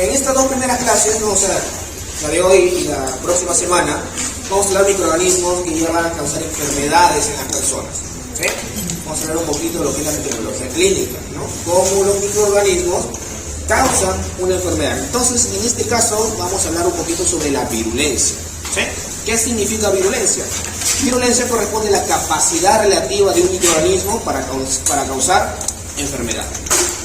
En estas dos primeras clases, vamos a ver, la de hoy y la próxima semana, vamos a hablar de microorganismos que llevan a causar enfermedades en las personas. ¿Sí? Vamos a hablar un poquito de lo que es la microbiología clínica, ¿no? Cómo los microorganismos causan una enfermedad. Entonces, en este caso, vamos a hablar un poquito sobre la virulencia. ¿Sí? ¿Qué significa virulencia? Virulencia corresponde a la capacidad relativa de un microorganismo para causar enfermedad.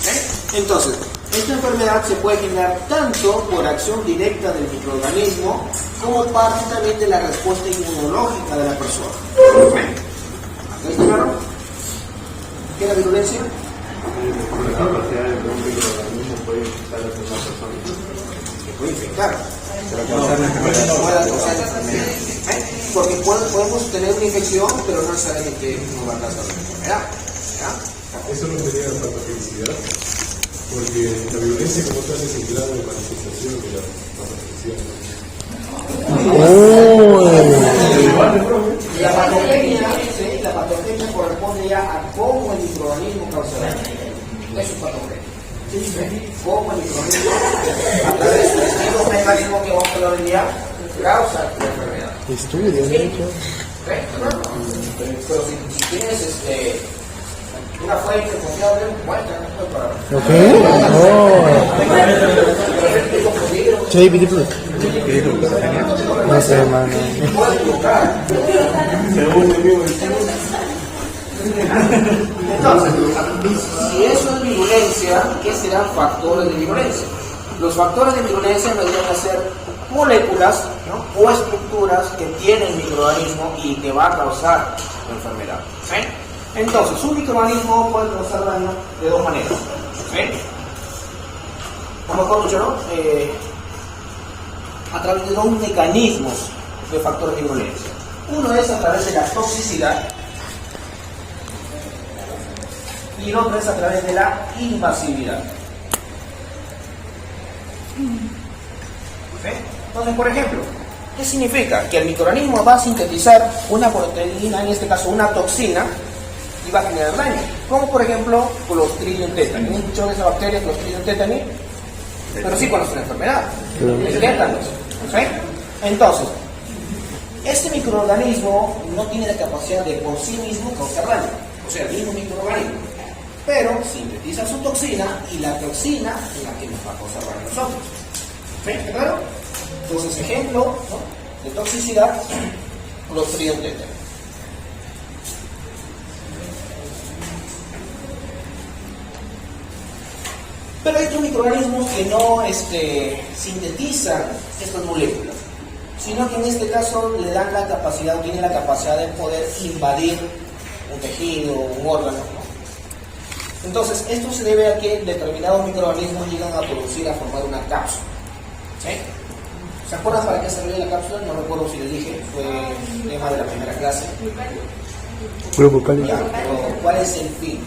¿Sí? Entonces, esta enfermedad se puede generar tanto por acción directa del microorganismo como parte también de la respuesta inmunológica de la persona. ¿Sí? ¿Está claro? ¿Qué es la virulencia? La capacidad de un microorganismo puede infectar a otra persona. Se puede infectar. Porque podemos tener una infección, pero no necesariamente nos va a causar una enfermedad. Eso no sería patogenicidad, porque la violencia como tal es el grado de manifestación de la patogenia. La patogenia corresponde ya a cómo el microorganismo causa daño. Eso es patogenia. Cómo el microorganismo, a través de estos mecanismos que vamos a hablar hoy día, causa la enfermedad. Pero si tienes una fuente confiable, muestra, No sé, hermano. Entonces, si eso es virulencia, ¿qué serán factores de virulencia? Los factores de virulencia vendrían a ser moléculas, ¿no?, o estructuras que tiene el microorganismo y que va a causar la enfermedad. ¿Sí? Entonces, un microorganismo puede causar daño de dos maneras. ¿Sí? Como escuchan, ¿no? A través de dos mecanismos de factores de virulencia. Uno es a través de la toxicidad y el otro es a través de la invasividad. ¿Sí? Entonces, por ejemplo, ¿qué significa? Que el microorganismo va a sintetizar una proteína, en este caso una toxina, y va a generar daño. Como por ejemplo Clostridium tetani. ¿Han escuchado de esa bacteria, Clostridium tetani? Pero sí conocen la enfermedad. El tétanos. ¿Sí? Entonces, este microorganismo no tiene la capacidad de por sí mismo causar daño. O sea, el mismo microorganismo. Pero sintetiza su toxina y la toxina es la que nos va a causar daño a nosotros. ¿Sí? ¿Está claro? Entonces, ejemplo, ¿no?, de toxicidad, Clostridium tetani. Pero hay otros microorganismos que no sintetizan estas moléculas, sino que en este caso le dan la capacidad, o tienen la capacidad de poder invadir un tejido, un órgano, ¿no? Entonces, esto se debe a que determinados microorganismos llegan a producir, a formar una cápsula. ¿Sí? ¿Se acuerdan para qué servía la cápsula? No recuerdo si les dije, fue el tema de la primera clase. Grupo cálido. Pero ¿cuál es el fin?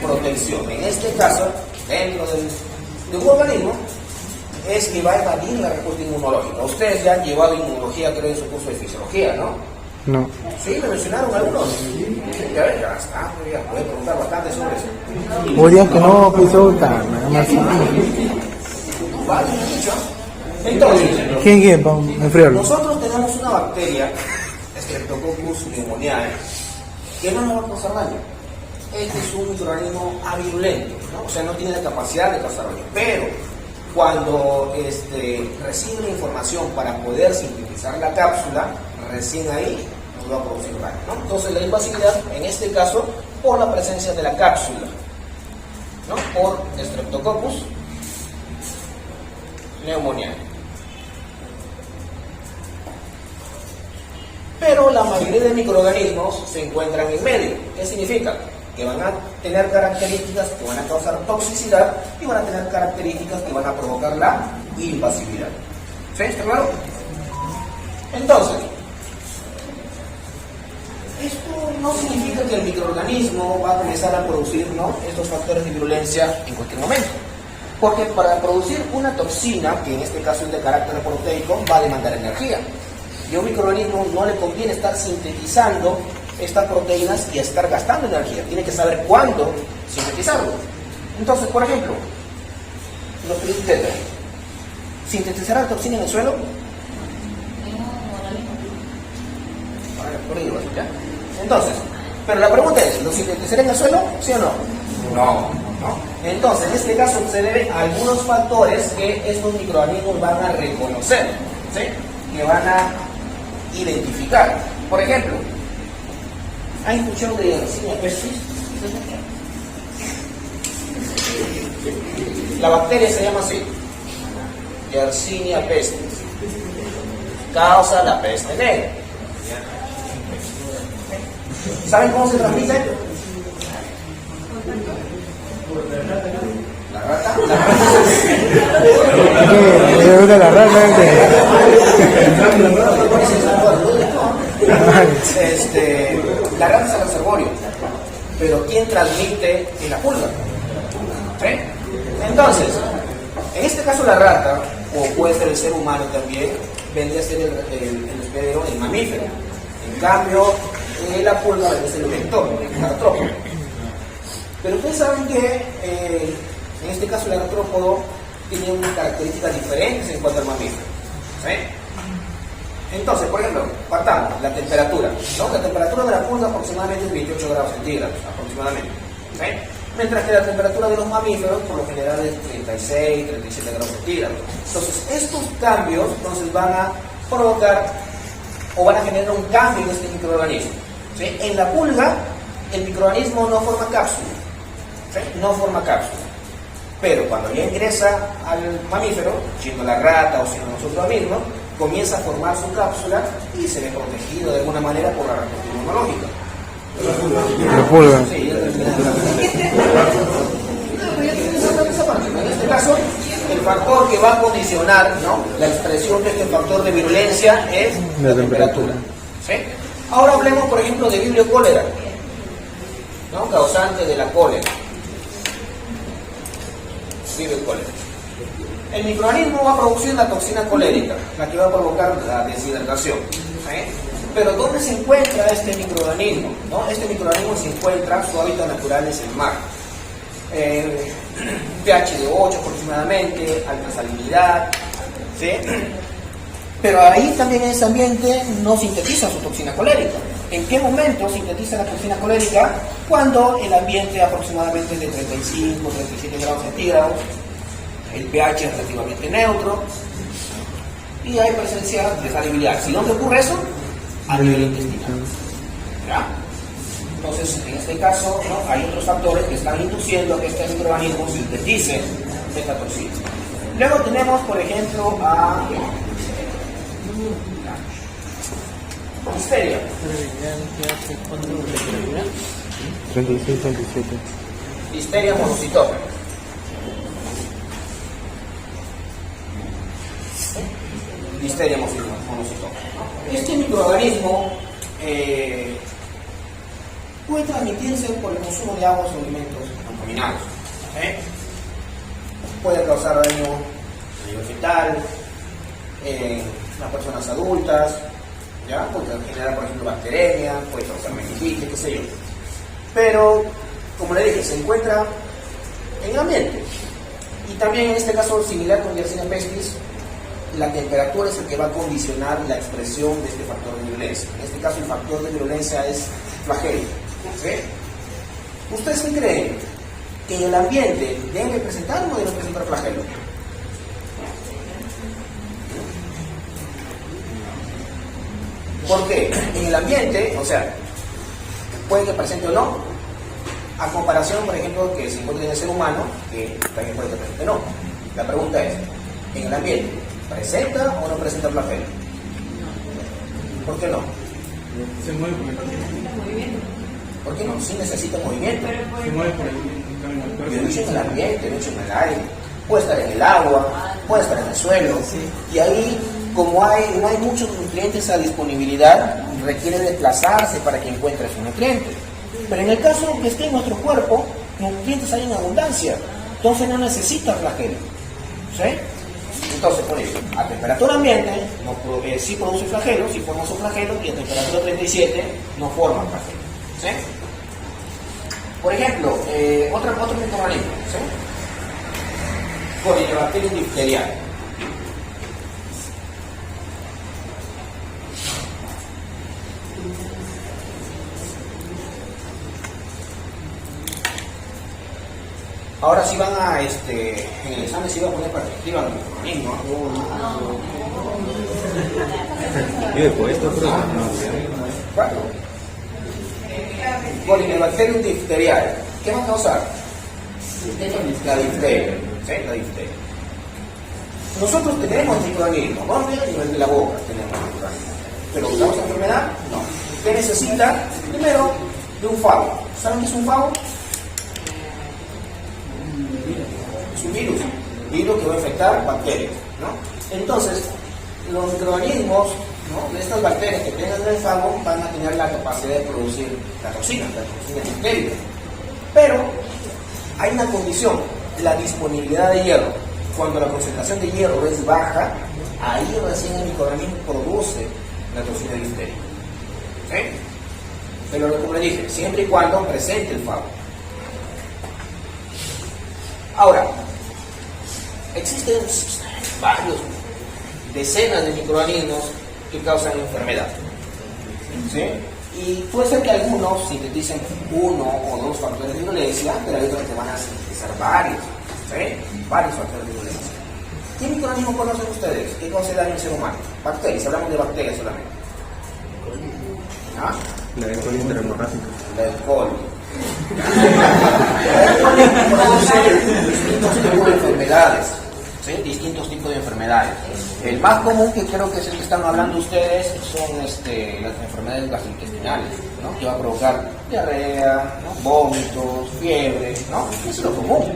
Protección. En este caso, dentro de un organismo, es que va a evadir la respuesta inmunológica. Ustedes ya han llevado inmunología, creo, en su curso de fisiología, ¿no? No. Sí, me mencionaron algunos. Ya ven, ya está, ya pueden preguntar bastante sobre eso. Podrías que no, pues nada más. Vale, me han dicho. Entonces, ¿Quién? Vamos a enfriarlo. nosotros tenemos una bacteria, Streptococcus pneumoniae, que no nos va a causar daño. Este es un microorganismo avirulento, ¿no? O sea, no tiene la capacidad de causar daño. Pero cuando recibe la información para poder sintetizar la cápsula, recién ahí nos va a producir daño, ¿no? Entonces, la invasividad, en este caso, por la presencia de la cápsula, ¿no?, por Streptococcus pneumoniae. Pero la mayoría de microorganismos se encuentran en medio. ¿Qué significa? Que van a tener características que van a causar toxicidad y van a tener características que van a provocar la invasividad. ¿Sí? ¿Está claro? Entonces, esto no significa que el microorganismo va a comenzar a producir, ¿no?, estos factores de virulencia en cualquier momento. Porque para producir una toxina, que en este caso es de carácter proteico, va a demandar energía. Y a un microorganismo no le conviene estar sintetizando estas proteínas y estar gastando energía. Tiene que saber cuándo sintetizarlo. Entonces, por ejemplo, los pelitos ¿sintetizará la toxina en el suelo? Por ahí, ¿ya? Entonces, pero la pregunta es, ¿lo sintetizará en el suelo? ¿Sí o no? No. Entonces, en este caso se debe a algunos factores que estos microorganismos van a reconocer, ¿sí? Que van a identificar. Por ejemplo, ¿hay escuchado de Yersinia pestis? La bacteria se llama así, Yersinia pestis. Causa la peste negra. ¿Saben cómo se transmite? La rata. Me gusta la rata. La rata es el reservorio, pero ¿quién transmite en la pulga? ¿Sí? Entonces, en este caso la rata, o puede ser el ser humano también, vendría a ser el hospedero, el mamífero. En cambio, la pulga vendría a ser el vector, el artrópodo. Pero ustedes saben que en este caso el artrópodo tiene unas características diferentes en cuanto al mamífero. ¿Sí? Entonces, por ejemplo, partamos la temperatura, ¿no? La temperatura de la pulga aproximadamente es 28 grados centígrados, aproximadamente. ¿Sí? Mientras que la temperatura de los mamíferos por lo general es 36, 37 grados centígrados. Entonces, estos cambios entonces van a provocar o van a generar un cambio en este microorganismo. ¿Sí? En la pulga, el microorganismo no forma cápsula. ¿Sí? No forma cápsula. Pero cuando ya ingresa al mamífero, siendo la rata o siendo nosotros mismos, comienza a formar su cápsula y se ve protegido de alguna manera por la respuesta inmunológica. La pulga. Sí, en este caso, el factor que va a condicionar, ¿no?, la expresión de este factor de virulencia es la temperatura. ¿Sí? Ahora hablemos, por ejemplo, de Vibrio cólera, ¿no?, causante de la cólera. Vibrio cólera. El microorganismo va a producir la toxina colérica, la que va a provocar la deshidratación. ¿Sí? Pero ¿dónde se encuentra este microorganismo? ¿No? Este microorganismo se encuentra, su hábitat natural es el mar. pH de 8 aproximadamente, alta salinidad. ¿Sí? Pero ahí también en ese ambiente no sintetiza su toxina colérica. ¿En qué momento sintetiza la toxina colérica? Cuando el ambiente aproximadamente es de 35, 37 grados centígrados, el pH es relativamente neutro y hay presencia de salibilidad. Si no te ocurre eso, a nivel intestinal. ¿Ya? Entonces, en este caso, ¿no?, hay otros factores que están induciendo a que este microorganismo sintetice esta toxina. Luego tenemos, por ejemplo, a Listeria. 36, 37. Listeria monocitógena. Listeria monocitógena. Este microorganismo puede transmitirse por el consumo de aguas o alimentos contaminados. Puede causar daño a nivel fetal en las personas adultas, ¿ya? Puede generar, por ejemplo, bacteremia, puede causar meningitis, qué sé yo. Pero, como le dije, se encuentra en el ambiente. Y también en este caso, similar con Yersinia pestis, la temperatura es el que va a condicionar la expresión de este factor de virulencia. En este caso, el factor de virulencia es flagelo. ¿Sí? ¿Ustedes qué creen? ¿Que en el ambiente debe presentar o no debe presentar flagelo? ¿Por qué? En el ambiente, o sea, puede que presente o no, a comparación, por ejemplo, que se encuentra en el ser humano, que también puede que presente o no. La pregunta es, en el ambiente, ¿presenta o no presenta flagelo? ¿Por qué no? Se mueve por el movimiento. ¿Por qué no? Sí necesita movimiento. Se mueve por el Yo no he dicho en el ambiente, no he dicho en el aire. Puede estar en el agua, puede estar en el suelo. Y ahí, como no hay muchos nutrientes a disponibilidad, requiere desplazarse para que encuentre su nutriente. Pero en el caso que esté en nuestro cuerpo, nutrientes hay en abundancia. Entonces no necesita flagelo. ¿Sí? Entonces, por eso, a temperatura ambiente sí produce flagelo, sí forma su flagelo, y a temperatura 37 no forma flagelo. ¿Sí? Por ejemplo, otro microorganismo, ¿sí? Corynebacterium diphtheriae. Ahora sí van a, en el examen sí van a poner para que escriban el microorganismo. Y después esto, pero ¿Cuatro? Corynebacterium diphtheriae. ¿Qué va a causar? La difteria. ¿Sí? La difteria. Nosotros tenemos microorganismos. ¿Dónde? A nivel de la boca tenemos microorganismos. ¿Pero causa enfermedad? No. ¿Qué necesita? Primero, de un fago. ¿Saben qué es un fago? Es un virus que va a infectar bacterias, ¿no? Entonces, los microorganismos, ¿no?, de estas bacterias que tengan en el fago van a tener la capacidad de producir la toxina bacteriana. Pero hay una condición, la disponibilidad de hierro. Cuando la concentración de hierro es baja, ahí recién el microorganismo produce la toxina difteria. ¿Sí? Pero como le dije, siempre y cuando presente el fago. Ahora, existen varios, decenas de microorganismos que causan enfermedad. ¿Sí? Y puede ser que algunos sinteticen uno o dos factores de violencia, pero hay otros que van a sintetizar varios. ¿Sí? Varios factores de violencia. ¿Qué microorganismos conocen ustedes que causan daño al ser humano? Bacterias, hablamos de bacterias solamente. ¿Ah? la E. coli interhemorrágica. La E. coli. Produce distintos tipos de enfermedades. ¿Sí? Distintos tipos de enfermedades. El más común, que creo que es el que están hablando ustedes, son las enfermedades gastrointestinales, ¿no?, que va a provocar diarrea, ¿no?, vómitos, fiebre, ¿no? Eso es lo común.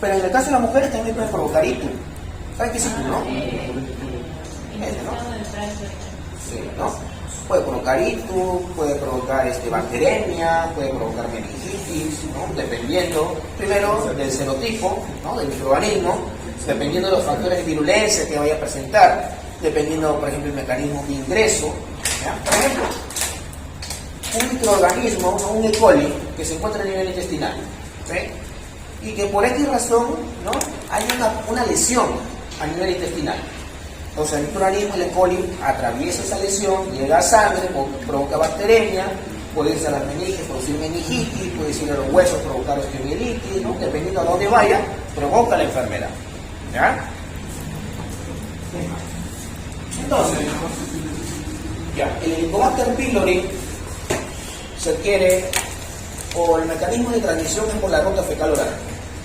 Pero en el caso de las mujeres también pueden provocar ictus. ¿Saben qué es ictus, no? ¿no? Sí, ¿no? Puede provocar ictus, puede provocar bacteremia, puede provocar meningitis, ¿no?, dependiendo primero del serotipo, ¿no?, del microorganismo, dependiendo de los factores de virulencia que vaya a presentar, dependiendo, por ejemplo, el mecanismo de ingreso. ¿Ya? Por ejemplo, un microorganismo, un E. coli, que se encuentra a nivel intestinal, ¿sí?, y que por X razón, ¿no?, hay una lesión a nivel intestinal. Entonces el microorganismo, el E. coli, atraviesa esa lesión, llega a sangre, provoca bacteremia, puede irse a las meninges, producir meningitis, puede irse a los huesos, provocar osteomielitis, ¿no?, dependiendo a dónde vaya, provoca la enfermedad. ¿Ya? Entonces, ya, el Helicobacter pylori se adquiere, o el mecanismo de transmisión es por la ruta fecal-oral.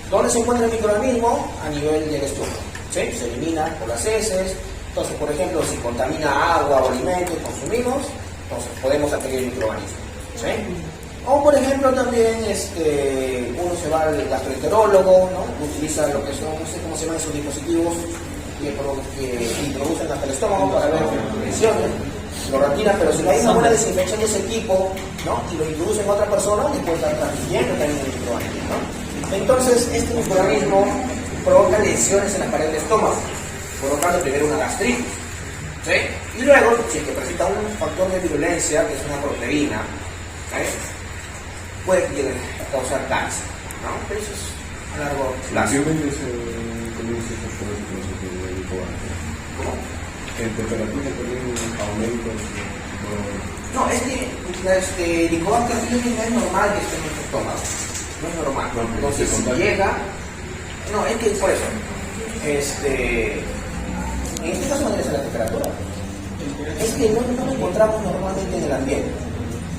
¿Dónde se encuentra el microorganismo? A nivel del estómago. ¿Sí? Se elimina por las heces. Entonces, por ejemplo, si contamina agua o alimentos que consumimos, entonces podemos adquirir el microorganismo. ¿Sí? O por ejemplo también uno se va al gastroenterólogo, ¿no?, utiliza lo que son, no sé cómo se llaman esos dispositivos que introducen hasta el estómago para ver lesiones, lo retira, pero si hay una buena desinfección de ese equipo, ¿no?, y lo introduce en otra persona, le puede estar transmitiendo también el microorganismo, ¿no? Entonces este microorganismo provoca lesiones en la pared del estómago, provocando primero una gastritis, ¿sí? Y luego, si es que presenta un factor de virulencia, que es una proteína, ¿sí?, puede causar cáncer, ¿no? Pero eso es a largo plazo. ¿Cómo? ¿En temperatura también aumenta? No, es que el Helicobacter pylori no es normal que esté en nuestro estómago. No es normal. Entonces, si llega... No, es que por eso. En este caso no debe ser la temperatura. Es que no lo encontramos normalmente en el ambiente.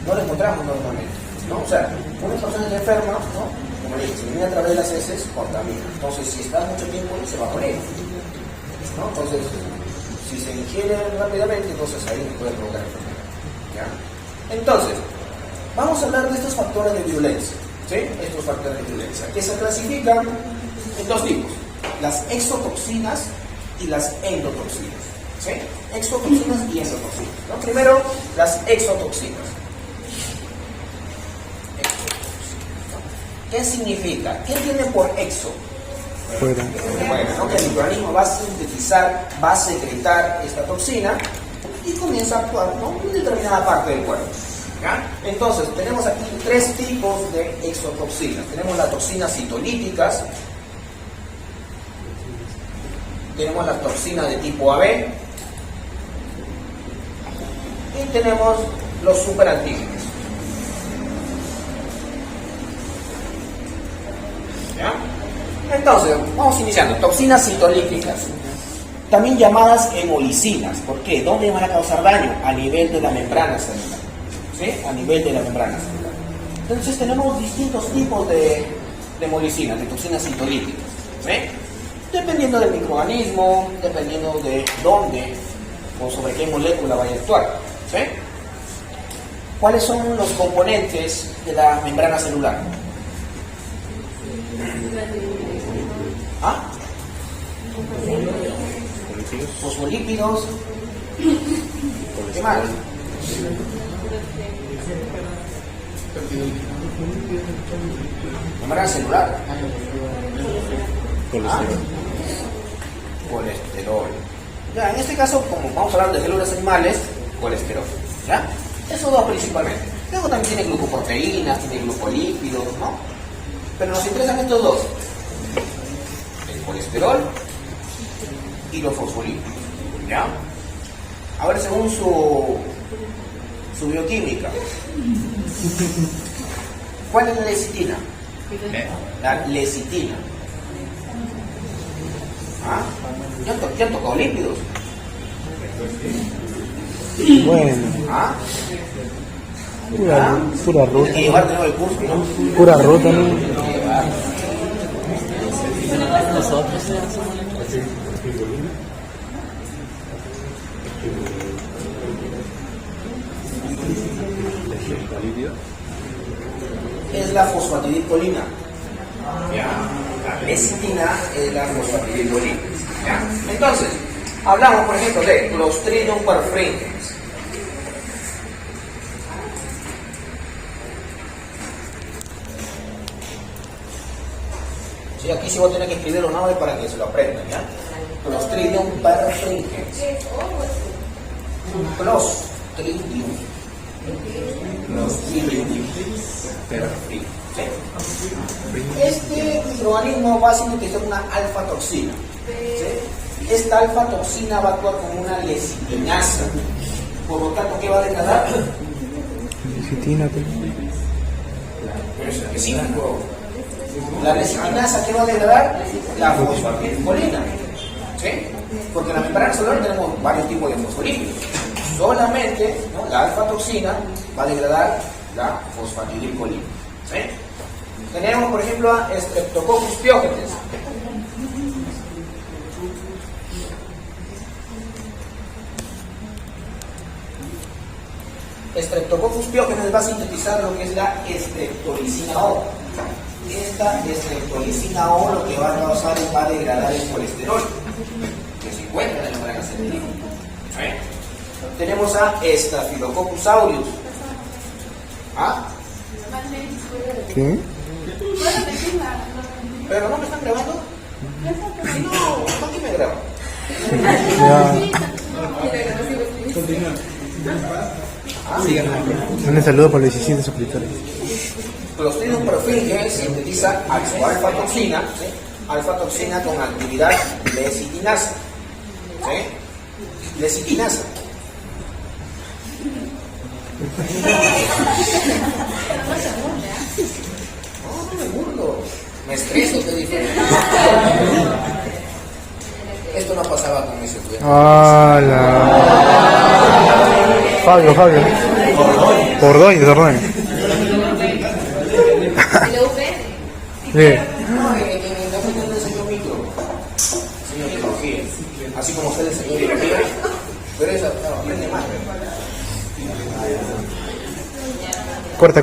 No lo encontramos normalmente, ¿no? O sea, una persona enferma, ¿no?, como le dije, si viene a través de las heces, contamina. Entonces, si está mucho tiempo, se va a morir, ¿no? Entonces, si se ingiere rápidamente, entonces ahí puede provocar enfermedad. ¿Ya? Entonces, vamos a hablar de estos factores de virulencia, ¿sí? Estos factores de virulencia, que se clasifican en dos tipos: las exotoxinas y las endotoxinas, ¿sí? Exotoxinas y endotoxinas, ¿no? Primero, las exotoxinas. ¿Qué significa? ¿Qué tiene por exo? Fuera. Bueno, ¿no?, que el microorganismo va a sintetizar, va a secretar esta toxina y comienza a actuar, ¿no?, en determinada parte del cuerpo. ¿Ya? Entonces, tenemos aquí tres tipos de exotoxinas. Tenemos las toxinas citolíticas, tenemos la toxina de tipo AB y tenemos los superantígenos. ¿Ya? Entonces, vamos iniciando. Toxinas citolíticas, también llamadas hemolicinas. ¿Por qué? ¿Dónde van a causar daño? A nivel de la membrana celular. ¿Sí? A nivel de la membrana celular. Entonces tenemos distintos tipos de hemolicinas, de toxinas citolíticas. ¿Sí? Dependiendo del microorganismo, dependiendo de dónde o sobre qué molécula vaya a actuar. ¿Sí? ¿Cuáles son los componentes de la membrana celular? ¿Ah? Fosfolípidos. ¿Qué más? Membrana celular. Colesterol. Ya, en este caso, como vamos a hablar de células animales, colesterol. ¿Ya? Esos dos principalmente. Luego también tiene glucoproteínas, tiene glucolípidos, ¿no? Pero nos interesan estos dos. El colesterol y los fosfolípidos. ¿Ya? Ahora, según su bioquímica, ¿cuál es la lecitina? La lecitina. ¿Ah? ¿Ya han tocado lípidos? Bueno, ¿Ah? pura ruta. Hay que llevar de nuevo el curso, ¿no? Pura ruta, ¿no? Hay que llevar. Es la fosfatidilcolina. ¿Ya? La lecitina es la fosfatidilcolina. ¿Ya? Entonces, hablamos, por ejemplo, de Clostridium perfringens. Sí, aquí sí voy a tener que escribir un nombre para que se lo aprendan, ¿ya? Clostridium perfringens. Clostridium perfringens. Este microorganismo va a sintetizar una alfa-toxina. ¿Sí? Esta alfa-toxina va a actuar como una lecitinasa. Por lo tanto, ¿qué va a degradar? Lecitina, Pero es específico. La lecitinasa, ¿qué va a degradar? La fosfatidilcolina. ¿Sí? Porque en la membrana celular tenemos varios tipos de fosfolípidos. Solamente, ¿no?, la alfa-toxina va a degradar la fosfatidilcolina. ¿Sí? Tenemos, por ejemplo, a Streptococcus pyogenes. Streptococcus pyogenes va a sintetizar lo que es la streptolicina O. Esta streptolicina O lo que va a causar es va a degradar el colesterol que se encuentra en la membrana celular. ¿Sí? Tenemos a Staphylococcus aureus. ¿Ah? ¿qué? ¿Pero no me están grabando? Si no, ¿para qué me graban? Ya. Un saludo para los 17 suscriptores. Clostridium perfringens sintetiza su alfa-toxina, ¿sí? Alfa-toxina con actividad lecitinasa. ¿Sí? Lecitinasa. No me burlo. Me estreso, te dije. Esto no pasaba con ese estudiante. ¡Hala! Fabio. Ordóñez. Sí. No, me enseñó micro. Enseñó biología. Así como usted enseñó biología. Pero eso aprende más. Corta.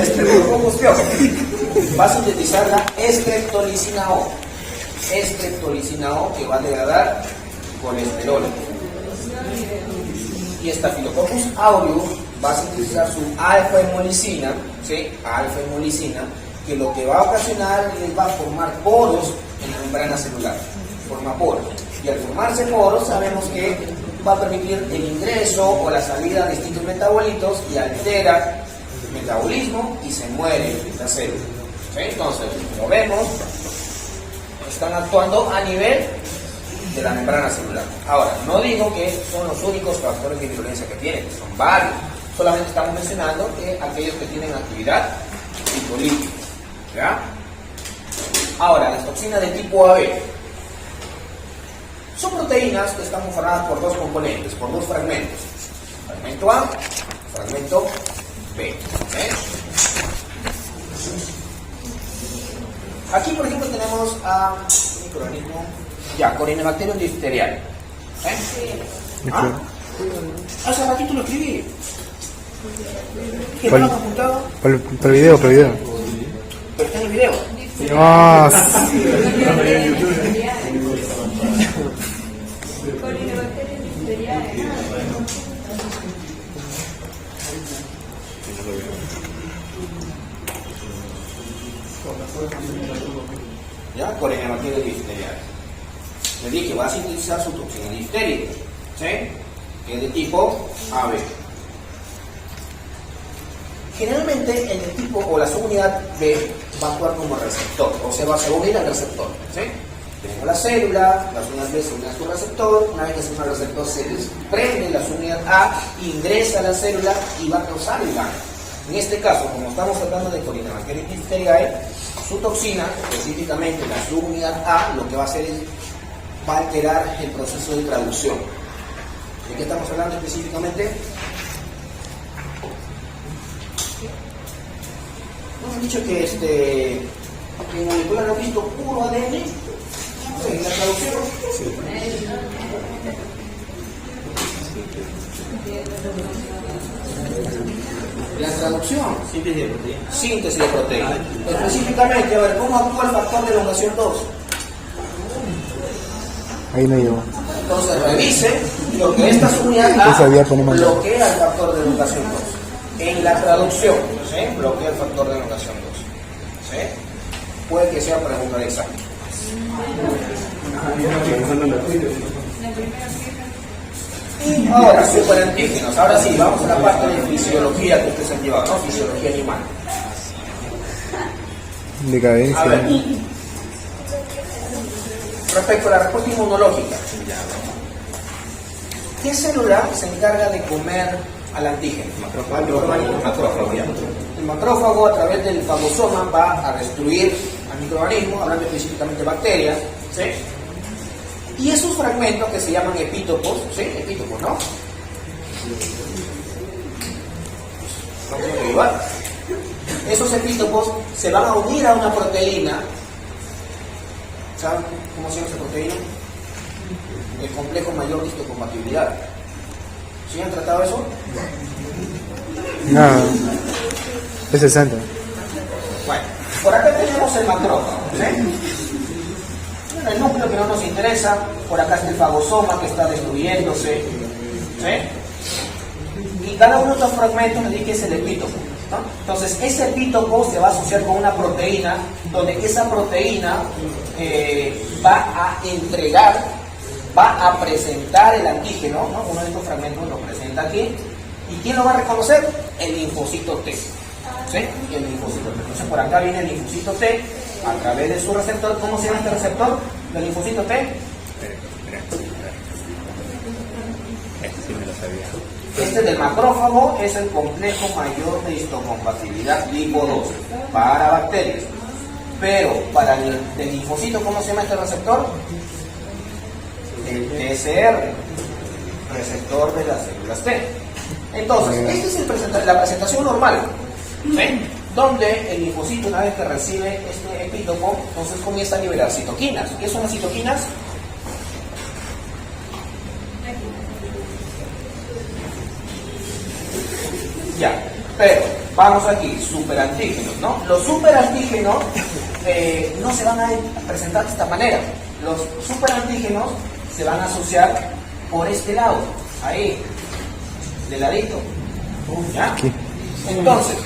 Streptococcus pyogenes va a sintetizar la streptolicina O. Streptolicina O que va a degradar colesterol. Y Staphylococcus aureus va a sintetizar su alfa-hemolicina, ¿sí? Alfa-hemolicina, que lo que va a ocasionar es va a formar poros en la membrana celular. Forma poros. Y al formarse poros sabemos que va a permitir el ingreso o la salida de distintos metabolitos y altera el metabolismo y se muere la célula. ¿Sí? Entonces, lo vemos, están actuando a nivel de la membrana celular. Ahora, no digo que son los únicos factores de virulencia que tienen, que son varios. Solamente estamos mencionando que aquellos que tienen actividad citolítica. ¿Ya? Ahora, las toxinas de tipo AB son proteínas que están formadas por dos componentes, por dos fragmentos. Fragmento A, fragmento B. Aquí, por ejemplo, tenemos a un microorganismo, ya, Corynebacterium difteriae. Hace ratito lo escribí. ¿Qué ¿Cuál? no lo has apuntado? Para el video, para el video. Pero está en el video. Ah, ¿Ya? Corynebacterium difteriae. Le dije, va a sintetizar su toxina difterica, ¿sí? Que es de tipo AB. Generalmente el de tipo o la subunidad B va a actuar como receptor, o sea, va a unir al receptor, ¿sí? Tenemos la célula, la subunidad B se une a su receptor, una vez que se une al receptor se desprende la subunidad A, ingresa a la célula y va a causar el daño. En este caso, como estamos tratando de Corynebacterium difteriae, su toxina, específicamente la subunidad A, lo que va a hacer es, va a alterar el proceso de traducción. ¿De qué estamos hablando específicamente? Nos han dicho que en molecular han visto puro ADN en la traducción. La traducción, síntesis de proteína. Específicamente, a ver, ¿cómo actúa el factor de elongación 2? ahí no llegó. Entonces revise lo que esta subunidad Esa A vía ponemos ya. bloquea el factor de elongación 2. En la traducción, ¿sí? Bloquea el factor de elongación 2. ¿Sí? Puede que sea pregunta de examen. Ahora, superantígenos. Ahora sí, vamos a la parte de fisiología que ustedes han llevado, ¿no? Fisiología animal. A Decadencia. ver. Respecto a la respuesta inmunológica, ¿qué célula se encarga de comer al antígeno? Macrófago. El macrófago, a través del fagosoma, va a destruir al microorganismo, hablando específicamente de bacterias, ¿sí? Y esos fragmentos que se llaman epítopos, ¿sí? Epítopos, ¿no? No tiene que llevar. Esos epítopos se van a unir a una proteína. ¿Saben cómo se llama esa proteína? El complejo mayor de histocompatibilidad. ¿Sí han tratado eso? No. Es 60. Bueno, por acá tenemos el macrófago, ¿sí? Bueno, el núcleo que no nos interesa, por acá está el fagosoma que está destruyéndose, ¿sí? Y cada uno de estos fragmentos me dice que es el epítopo, ¿no? Entonces, ese epítopo se va a asociar con una proteína, donde esa proteína va a entregar, va a presentar el antígeno, ¿no? Uno de estos fragmentos lo presenta aquí. ¿Y quién lo va a reconocer? El linfocito T. ¿Sí? El linfocito T. Entonces, por acá viene el linfocito T a través de su receptor. ¿Cómo se llama este receptor del linfocito T? Este del macrófago es el complejo mayor de histocompatibilidad LiPo-2 para bacterias. Pero para el del linfocito, ¿cómo se llama este receptor? El TSR, receptor de las células T. Entonces, esta es la presentación normal, ¿sí? Donde el linfocito, una vez que recibe este epítopo, entonces comienza a liberar citoquinas. ¿Qué son las citoquinas? Ya, pero vamos aquí, superantígenos, ¿no? Los superantígenos no se van a presentar de esta manera. Los superantígenos se van a asociar por este lado, ahí, de ladito. ¿Ya? Entonces,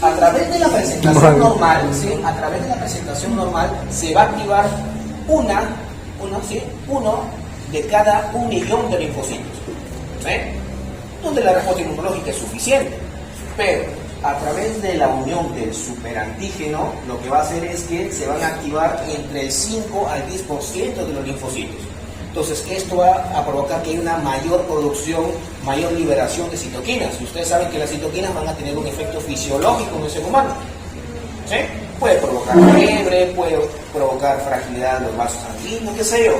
A través de la presentación normal, ¿sí? A través de la presentación normal se va a activar uno de cada 1 millón de linfocitos, ¿sí? Donde la respuesta inmunológica es suficiente. Pero a través de la unión del superantígeno, lo que va a hacer es que se van a activar entre el 5 al 10% de los linfocitos. Entonces, esto va a provocar que haya una mayor producción, mayor liberación de citoquinas. Y ustedes saben que las citoquinas van a tener un efecto fisiológico en el ser humano. ¿Sí? Puede provocar fiebre, puede provocar fragilidad de los vasos sanguíneos, qué sé yo.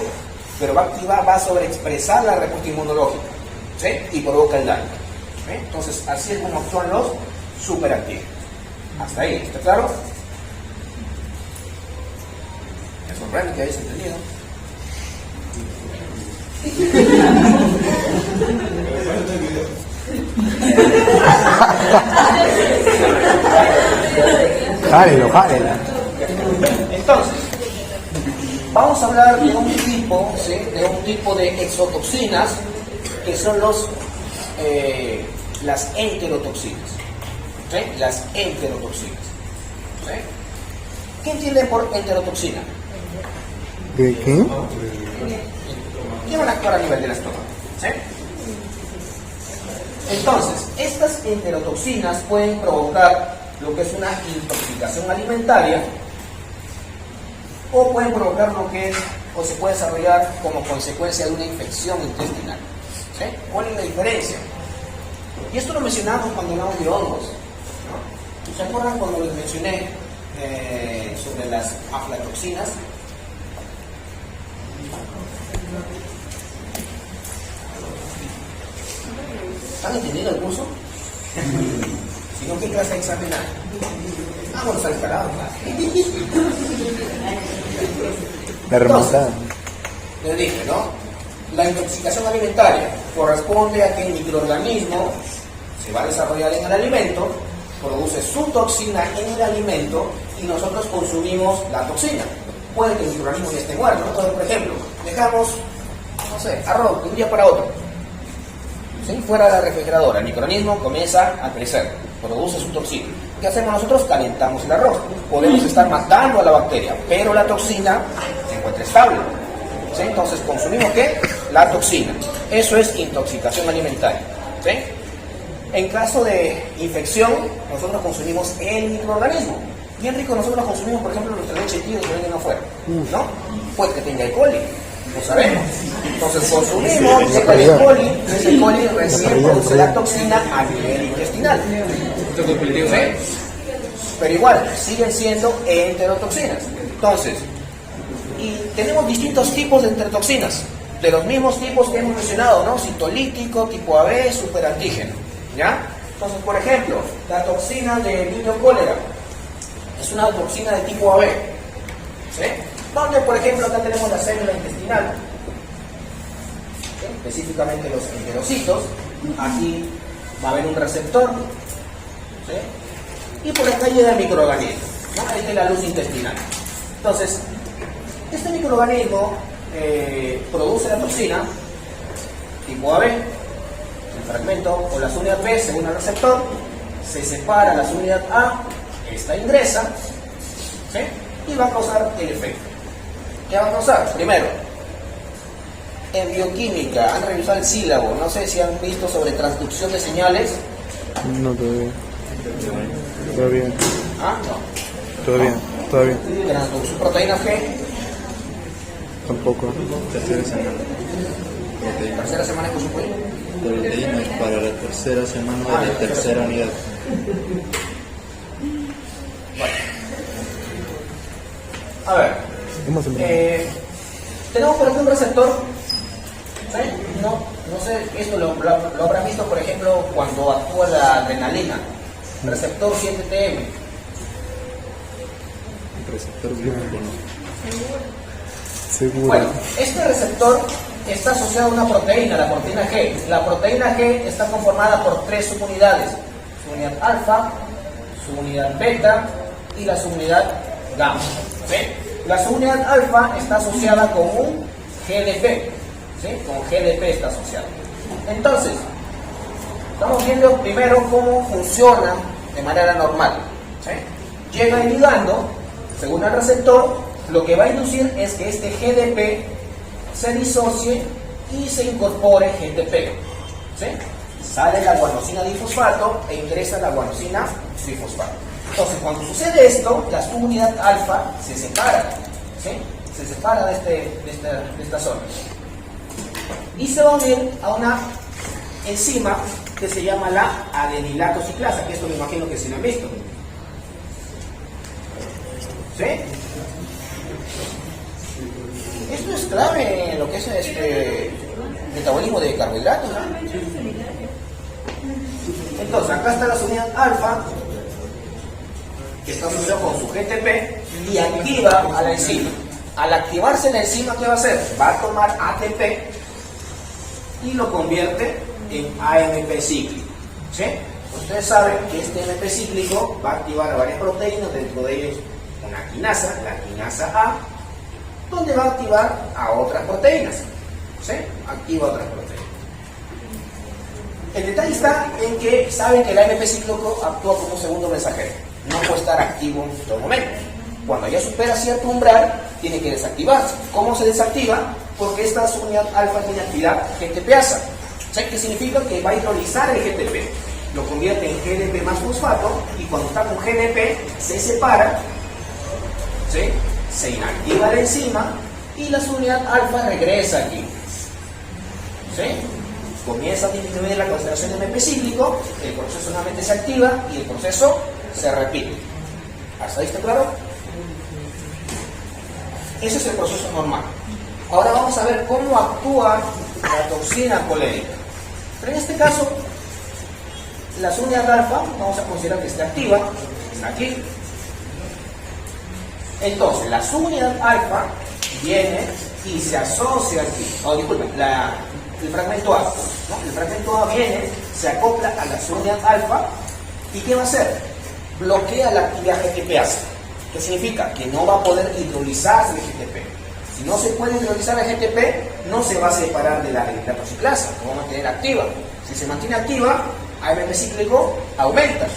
Pero va a activar, va a sobreexpresar la respuesta inmunológica. ¿Sí? Y provoca el daño. ¿Sí? Entonces, así es como actúan los superantígenos. Hasta ahí, ¿está claro? Me sorprende que hayáis entendido. Jálelo, jálelo. Entonces, vamos a hablar de un tipo, ¿sí? De un tipo de exotoxinas que son las enterotoxinas. ¿Sí? Las enterotoxinas. ¿Sí? ¿Qué entienden por enterotoxina? ¿De qué? ¿Qué van a actuar a nivel del estómago? ¿Sí? Entonces, estas enterotoxinas pueden provocar lo que es una intoxicación alimentaria o pueden provocar lo que es, o se puede desarrollar como consecuencia de una infección intestinal. ¿Sí? ¿Cuál es la diferencia? Y esto lo mencionamos cuando hablamos de hongos, ¿no? ¿Se acuerdan cuando les mencioné sobre las aflatoxinas? ¿Han entendido el curso? Si no, ¿qué clase de examen hay? Ah, bueno, está disparado. La remontada. Les dije, ¿no? La intoxicación alimentaria corresponde a que el microorganismo se va a desarrollar en el alimento, produce su toxina en el alimento y nosotros consumimos la toxina. Puede que el microorganismo ya esté muerto, ¿no? Entonces, por ejemplo, dejamos, no sé, arroz de un día para otro. ¿Sí? Fuera de la refrigeradora, el microorganismo comienza a crecer, produce su toxina. ¿Qué hacemos nosotros? Calentamos el arroz. Podemos estar matando a la bacteria, pero la toxina se encuentra estable. ¿Sí? Entonces, ¿consumimos qué? La toxina. Eso es intoxicación alimentaria. ¿Sí? En caso de infección, nosotros consumimos el microorganismo. Bien rico, nosotros consumimos, por ejemplo, nuestra leche tío que venden afuera, ¿no? Puede que tenga E. coli, no sabemos. Entonces consumimos, llega el E. coli, y ese E. coli recién produce la toxina a nivel intestinal. ¿Sí? Pero igual, siguen siendo enterotoxinas. Entonces, y tenemos distintos tipos de enterotoxinas, de los mismos tipos que hemos mencionado, ¿no? Citolítico, tipo AB, superantígeno, ¿ya? Entonces, por ejemplo, la toxina de niño cólera es una toxina de tipo AB, ¿sí? Donde, por ejemplo, acá tenemos la célula intestinal, ¿sí? Específicamente los enterocitos. Aquí va a haber un receptor, ¿sí? Y por acá llega el microorganismo, ¿no? Ahí está la luz intestinal. Entonces, este microorganismo produce la toxina tipo AB, el fragmento o la unidad B según el receptor, se separa la unidad A, esta ingresa, ¿sí? Y va a causar el efecto. ¿Qué va a causar? Primero, en bioquímica, han revisado el sílabo, no sé si han visto sobre transducción de señales. No, todavía. Todavía. ¿Ah? No. Todavía. Todavía. Transducción, proteína G, Tampoco. Tercera semana. tercera semana que supone. Proteínas para la tercera semana de la tercera unidad. A ver, Hemos empezado. tenemos por ejemplo un receptor, ¿sí? No sé, esto lo habrán visto por ejemplo cuando actúa la adrenalina, receptor 7TM. Receptor biológico. Seguro. Bueno, este receptor está asociado a una proteína, la proteína G. La proteína G está conformada por tres subunidades: subunidad alfa, subunidad beta y la subunidad gamma. ¿Sí? La subunidad alfa está asociada con un GDP, ¿sí? Con GDP está asociado. Entonces, estamos viendo primero cómo funciona de manera normal, ¿sí? Llega el ligando, según el receptor, lo que va a inducir es que este GDP se disocie y se incorpore GTP, ¿sí? sale la guanosina difosfato e ingresa la guanosina trifosfato. Entonces, cuando sucede esto, la subunidad alfa se separa, ¿sí? Se separa de esta zona y se va a unir a una enzima que se llama la adenilato ciclasa, que esto me imagino que sí lo han visto. ¿Sí? Esto es clave en lo que es metabolismo de carbohidratos, ¿no? Entonces, acá está la subunidad alfa, que está asociada con su GTP y activa a la enzima. Al activarse la enzima, ¿qué va a hacer? Va a tomar ATP y lo convierte en AMP cíclico. ¿Sí? Ustedes saben que este AMP cíclico va a activar a varias proteínas, dentro de ellos una quinasa, la quinasa A, donde va a activar a otras proteínas. ¿Sí? Activa otras proteínas. El detalle está en que saben que el AMP cíclico actúa como un segundo mensajero. No puede estar activo en todo momento. Cuando ya supera cierto umbral, tiene que desactivarse. ¿Cómo se desactiva? Porque esta subunidad alfa tiene actividad GTPasa. ¿Sí? ¿Qué significa? Que va a hidrolizar el GTP. Lo convierte en GDP más fosfato y cuando está con GDP se separa, ¿sí? Se inactiva la enzima y la subunidad alfa regresa aquí. ¿Sí? Comienza a disminuir la concentración de AMP cíclico, el proceso nuevamente se activa y el proceso se repite. ¿Hasta ahí está claro? Ese es el proceso normal. Ahora vamos a ver cómo actúa la toxina colérica. Pero en este caso, la subunidad alfa, vamos a considerar que está activa, está aquí. Entonces, la subunidad alfa viene y se asocia aquí. Oh, disculpen, el fragmento A. ¿No? El fragmento A viene, se acopla a la subunidad alfa y ¿qué va a hacer? Bloquea la actividad GTPasa. ¿Qué significa? Que no va a poder hidrolizarse el GTP. Si no se puede hidrolizar el GTP, no se va a separar de la adenilatociclasa, lo va a mantener activa. Si se mantiene activa, AMP cíclico aumenta.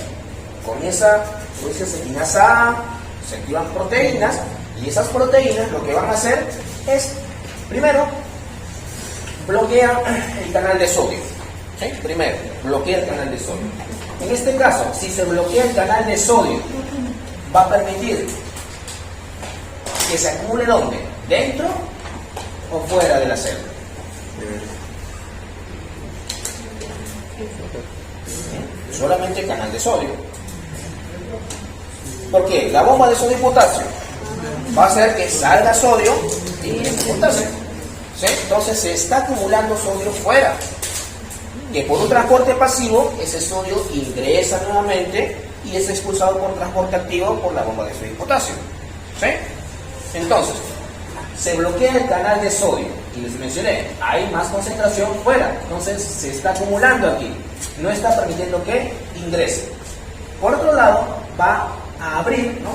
Comienza a producirse quinasa A, se activan proteínas y esas proteínas lo que van a hacer es, primero, bloquea el canal de sodio. ¿Sí? Primero, bloquea el canal de sodio. En este caso, si se bloquea el canal de sodio, va a permitir que se acumule ¿dónde? ¿Dentro o fuera de la célula? Solamente el canal de sodio. ¿Por qué? La bomba de sodio y potasio va a hacer que salga sodio y potasio. ¿Sí? Entonces se está acumulando sodio fuera. Que por un transporte pasivo, ese sodio ingresa nuevamente y es expulsado por transporte activo por la bomba de sodio y potasio. ¿Sí? Entonces, se bloquea el canal de sodio y les mencioné, hay más concentración fuera, entonces se está acumulando aquí, no está permitiendo que ingrese. Por otro lado, va a abrir, ¿no?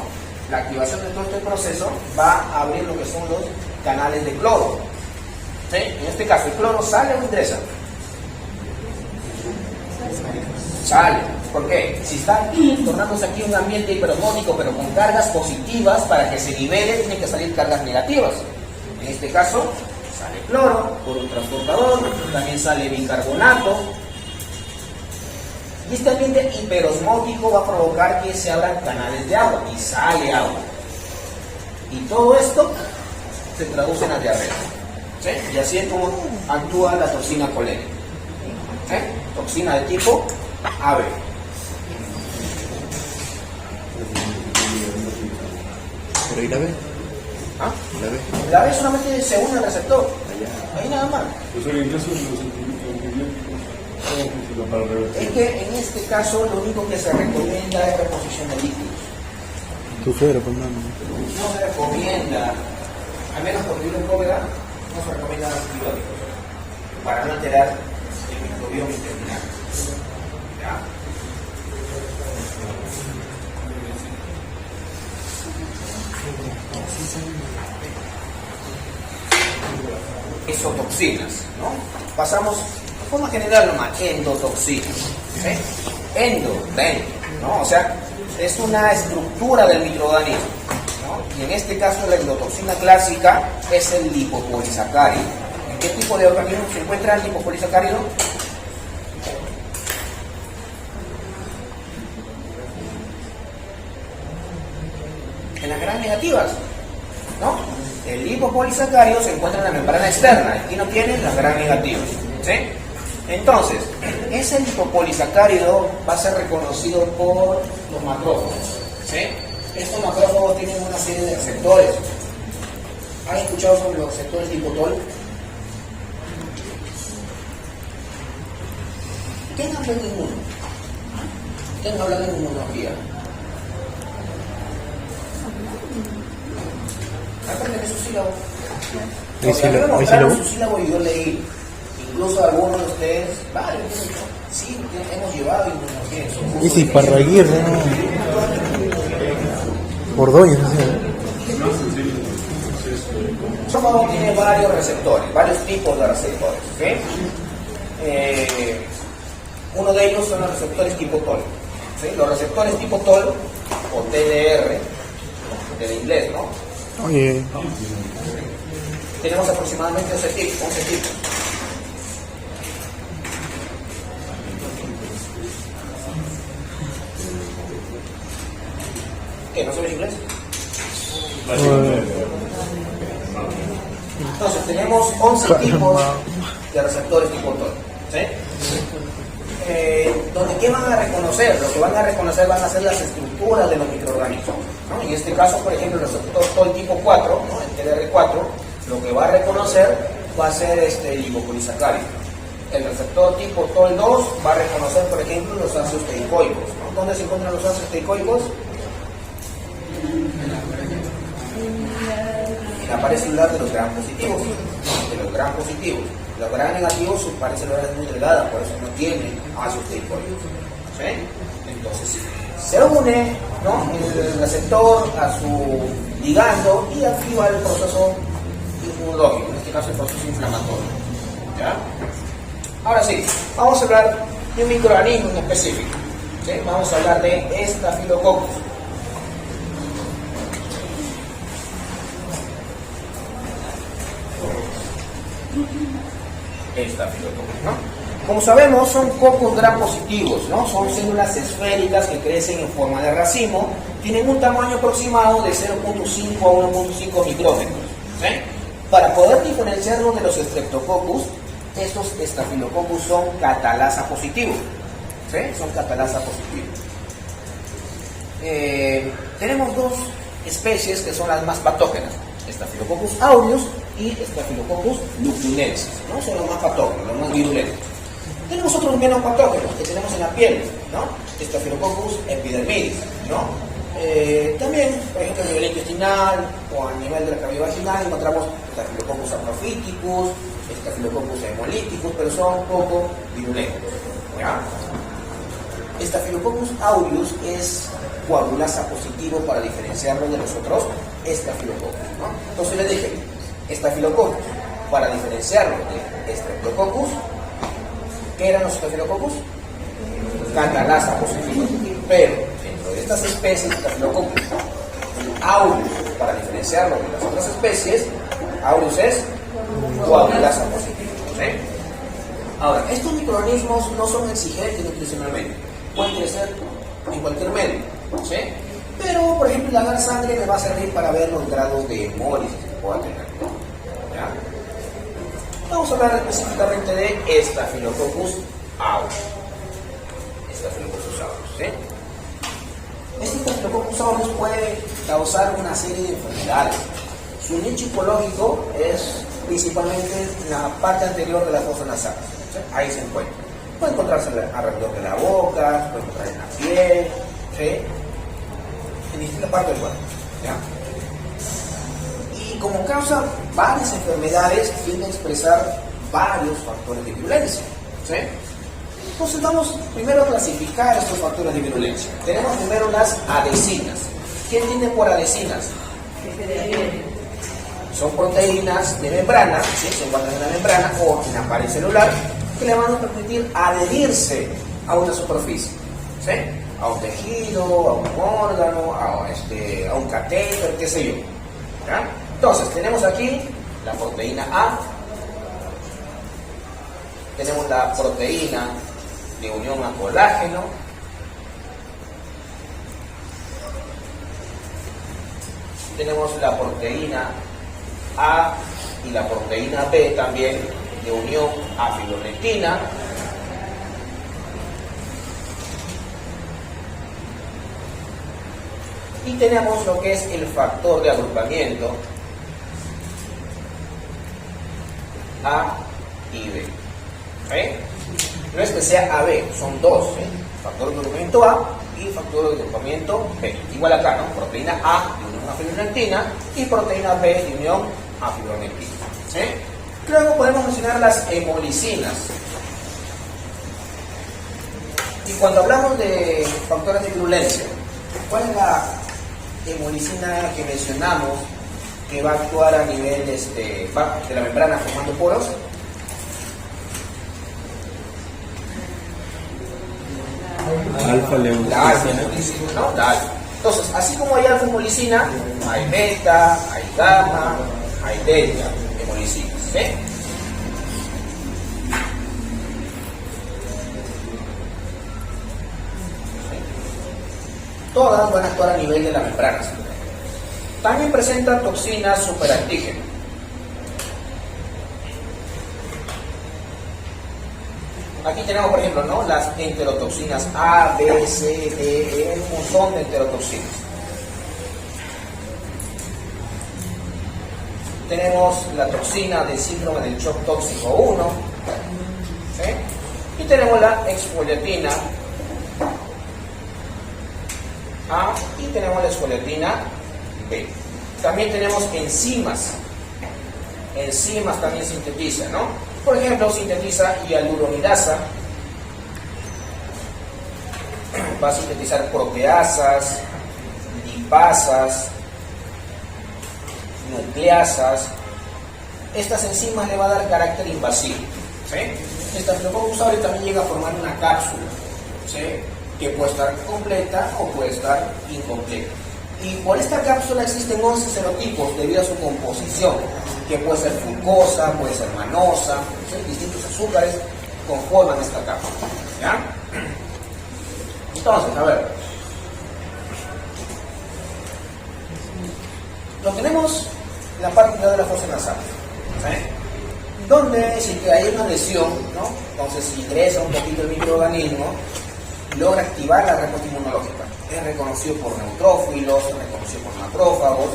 La activación de todo este proceso va a abrir lo que son los canales de cloro. ¿Sí? En este caso, ¿el cloro sale o ingresa? Sale. ¿Por qué? Si está tornándose aquí un ambiente hiperosmótico pero con cargas positivas, para que se libere tienen que salir cargas negativas. En este caso, sale cloro por un transportador, también sale bicarbonato. Y este ambiente hiperosmótico va a provocar que se abran canales de agua y sale agua. Y todo esto se traduce en la diarrea. ¿Sí? Y así es como actúa la toxina colérica. ¿Sí? Toxina de tipo AB. ¿Pero y la B? ¿Ah? ¿La B? La B solamente se une al receptor. Ahí nada más. Pues en el caso de los antibióticos, ¿cómo funciona para revertir? Es que en este caso lo único que se recomienda es reposición de líquidos. Tu suegra, pues, mano. No se recomienda, al menos por virus cólera, no se recomienda antibióticos para no alterar el microbioma intestinal. ¿Ya? Exotoxinas, ¿no? Pasamos, de forma general nomás, endotoxinas. ¿Sí? Endo, dentro, ¿no? O sea, es una estructura del microorganismo, ¿no? Y en este caso la endotoxina clásica es el lipopolisacárido. ¿En qué tipo de organismo se encuentra el lipopolisacárido? El lipopolisacárido se encuentra en la membrana externa y no tiene las gram negativos. ¿Sí? Entonces, ese lipopolisacárido va a ser reconocido por los macrófagos. ¿Sí? Estos macrófagos tienen una serie de receptores. ¿Han escuchado sobre los receptores tipo TOL? ¿Quién habla en inmuno? ¿Quién habla en inmunología? Aprendan su sílabo. ¿Hay sílabo? Su sílabo y yo leí. Incluso algunos de ustedes, varios, sí, hemos llevado inmunología. Y si Parraguirre, ¿no? Ordóñez, no sé. El estómago tiene varios receptores, varios tipos de receptores. ¿Okay? Uno de ellos son los receptores tipo TOL. ¿Sí? Los receptores tipo TOL, o TDR, de inglés, ¿no? Oye, Tenemos aproximadamente 11 tipos. ¿Qué? ¿No sabes inglés? Entonces, tenemos 11 tipos de receptores tipo TOL. ¿Sí? Donde ¿qué van a reconocer? Lo que van a reconocer van a ser las estructuras de los microorganismos, ¿no? En este caso, por ejemplo, el receptor TOL tipo 4, ¿no? El TLR4, lo que va a reconocer va a ser el lipopolisacárido. El receptor tipo TOL 2 va a reconocer, por ejemplo, los ácidos teicoicos, ¿no? ¿Dónde se encuentran los ácidos teicoicos? En la pared celular de los gram positivos, ¿no? De los gram positivos. Los gram negativos, su pared celular es muy delgada, por eso no tiene ácidos teicoicos. ¿Sí? Entonces, se une, ¿no? El receptor a su ligando y activa el proceso inmunológico, en este caso el proceso inflamatorio. ¿Ya? Ahora sí, vamos a hablar de un microorganismo en específico. ¿Sí? Vamos a hablar de Staphylococcus. Staphylococcus, ¿no? Como sabemos, son cocos gram positivos, ¿no? Son células esféricas que crecen en forma de racimo, tienen un tamaño aproximado de 0.5 a 1.5 micrómetros. ¿Sí? Para poder diferenciarlos de los Streptococcus, estos Staphylococcus son catalasa positivos. ¿Sí? Son catalasa positivos. Tenemos dos especies que son las más patógenas: Staphylococcus aureus y Staphylococcus lupinensis, ¿no? Son los más patógenos, los más virulentos. Tenemos otros menos patógenos que tenemos en la piel, ¿no? Staphylococcus epidermidis, ¿no? También, por ejemplo, a nivel intestinal o a nivel de la cavidad vaginal encontramos Staphylococcus saprophyticus, Staphylococcus hemolyticus, pero son poco virulentos, ¿ya? Staphylococcus aureus es coagulasa positivo para diferenciarlo de los otros Staphylococcus, ¿no? Entonces les dije, Staphylococcus, para diferenciarlo de Streptococcus, ¿qué eran los Staphylococcus? Catalasa positiva. Pero dentro de estas especies, Staphylococcus aureus, para diferenciarlo de las otras especies, aureus es coagulasa positiva. ¿Sí? Ahora, estos microorganismos no son exigentes nutricionalmente, pueden crecer en cualquier medio, ¿sí? Pero, por ejemplo, la dar sangre me va a servir para ver los grados de hemólisis que pueda tener, ¿no? ¿Ya? Vamos a hablar específicamente de Staphylococcus aureus. Staphylococcus aureus, ¿sí? Este Staphylococcus aureus puede causar una serie de enfermedades. Su nicho ecológico es principalmente la parte anterior de la fosa nasal, ¿sí? Ahí se encuentra. Puede encontrarse alrededor de la boca, puede encontrar en la piel, ¿sí? En distintas partes del cuerpo, ¿ya? Y como causa varias enfermedades, tiende a expresar varios factores de virulencia, ¿sí? Entonces vamos primero a clasificar estos factores de virulencia. Tenemos primero las adhesinas. ¿Qué entienden por adhesinas? Son proteínas de membrana, ¿sí? Se encuentran en la membrana o en la pared celular, que le van a permitir adherirse a una superficie, ¿sí? A un tejido, a un órgano, a un catéter, qué sé yo, ¿ya? Entonces, tenemos aquí la proteína A, tenemos la proteína de unión a colágeno, tenemos la proteína A y la proteína B también de unión a fibronectina. Y tenemos lo que es el factor de agrupamiento A y B. No es que sea AB, son dos. Factor de agrupamiento A y factor de agrupamiento B. Igual acá, ¿no? Proteína A de unión a fibronectina y proteína B de unión a fibronectina. Luego podemos mencionar las hemolicinas. Y cuando hablamos de factores de virulencia, ¿cuál es la hemolicina que mencionamos que va a actuar a nivel de la membrana formando poros? Alfa La alfa-hemolicina, ¿no? La alfa. Entonces, así como hay alfa-hemolicina, hay beta, hay gamma, hay delta hemolicinas. Todas van a actuar a nivel de la membrana. También presentan toxinas superantígenas. Aquí tenemos, por ejemplo, ¿no? Las enterotoxinas A, B, C, D, E, un montón de enterotoxinas. Tenemos la toxina del síndrome del shock tóxico 1. Y tenemos la exfoliatina A y tenemos la exfoliatina B. También tenemos enzimas. Enzimas también sintetizan, ¿no? Por ejemplo, sintetiza hialuronidasa. Va a sintetizar proteasas, lipasas, nucleasas. Estas enzimas le va a dar carácter invasivo. Esta lo podemos usar y también llega a formar una cápsula, que puede estar completa o puede estar incompleta. Y por esta cápsula existen 11 serotipos debido a su composición, que puede ser glucosa, puede ser manosa, distintos azúcares conforman esta cápsula. ¿Ya? Entonces, a ver. Lo tenemos en la parte de la fosa nasal, donde si hay una lesión, ¿no? Entonces si ingresa un poquito el microorganismo, logra activar la respuesta inmunológica. Es reconocido por neutrófilos, es reconocido por macrófagos,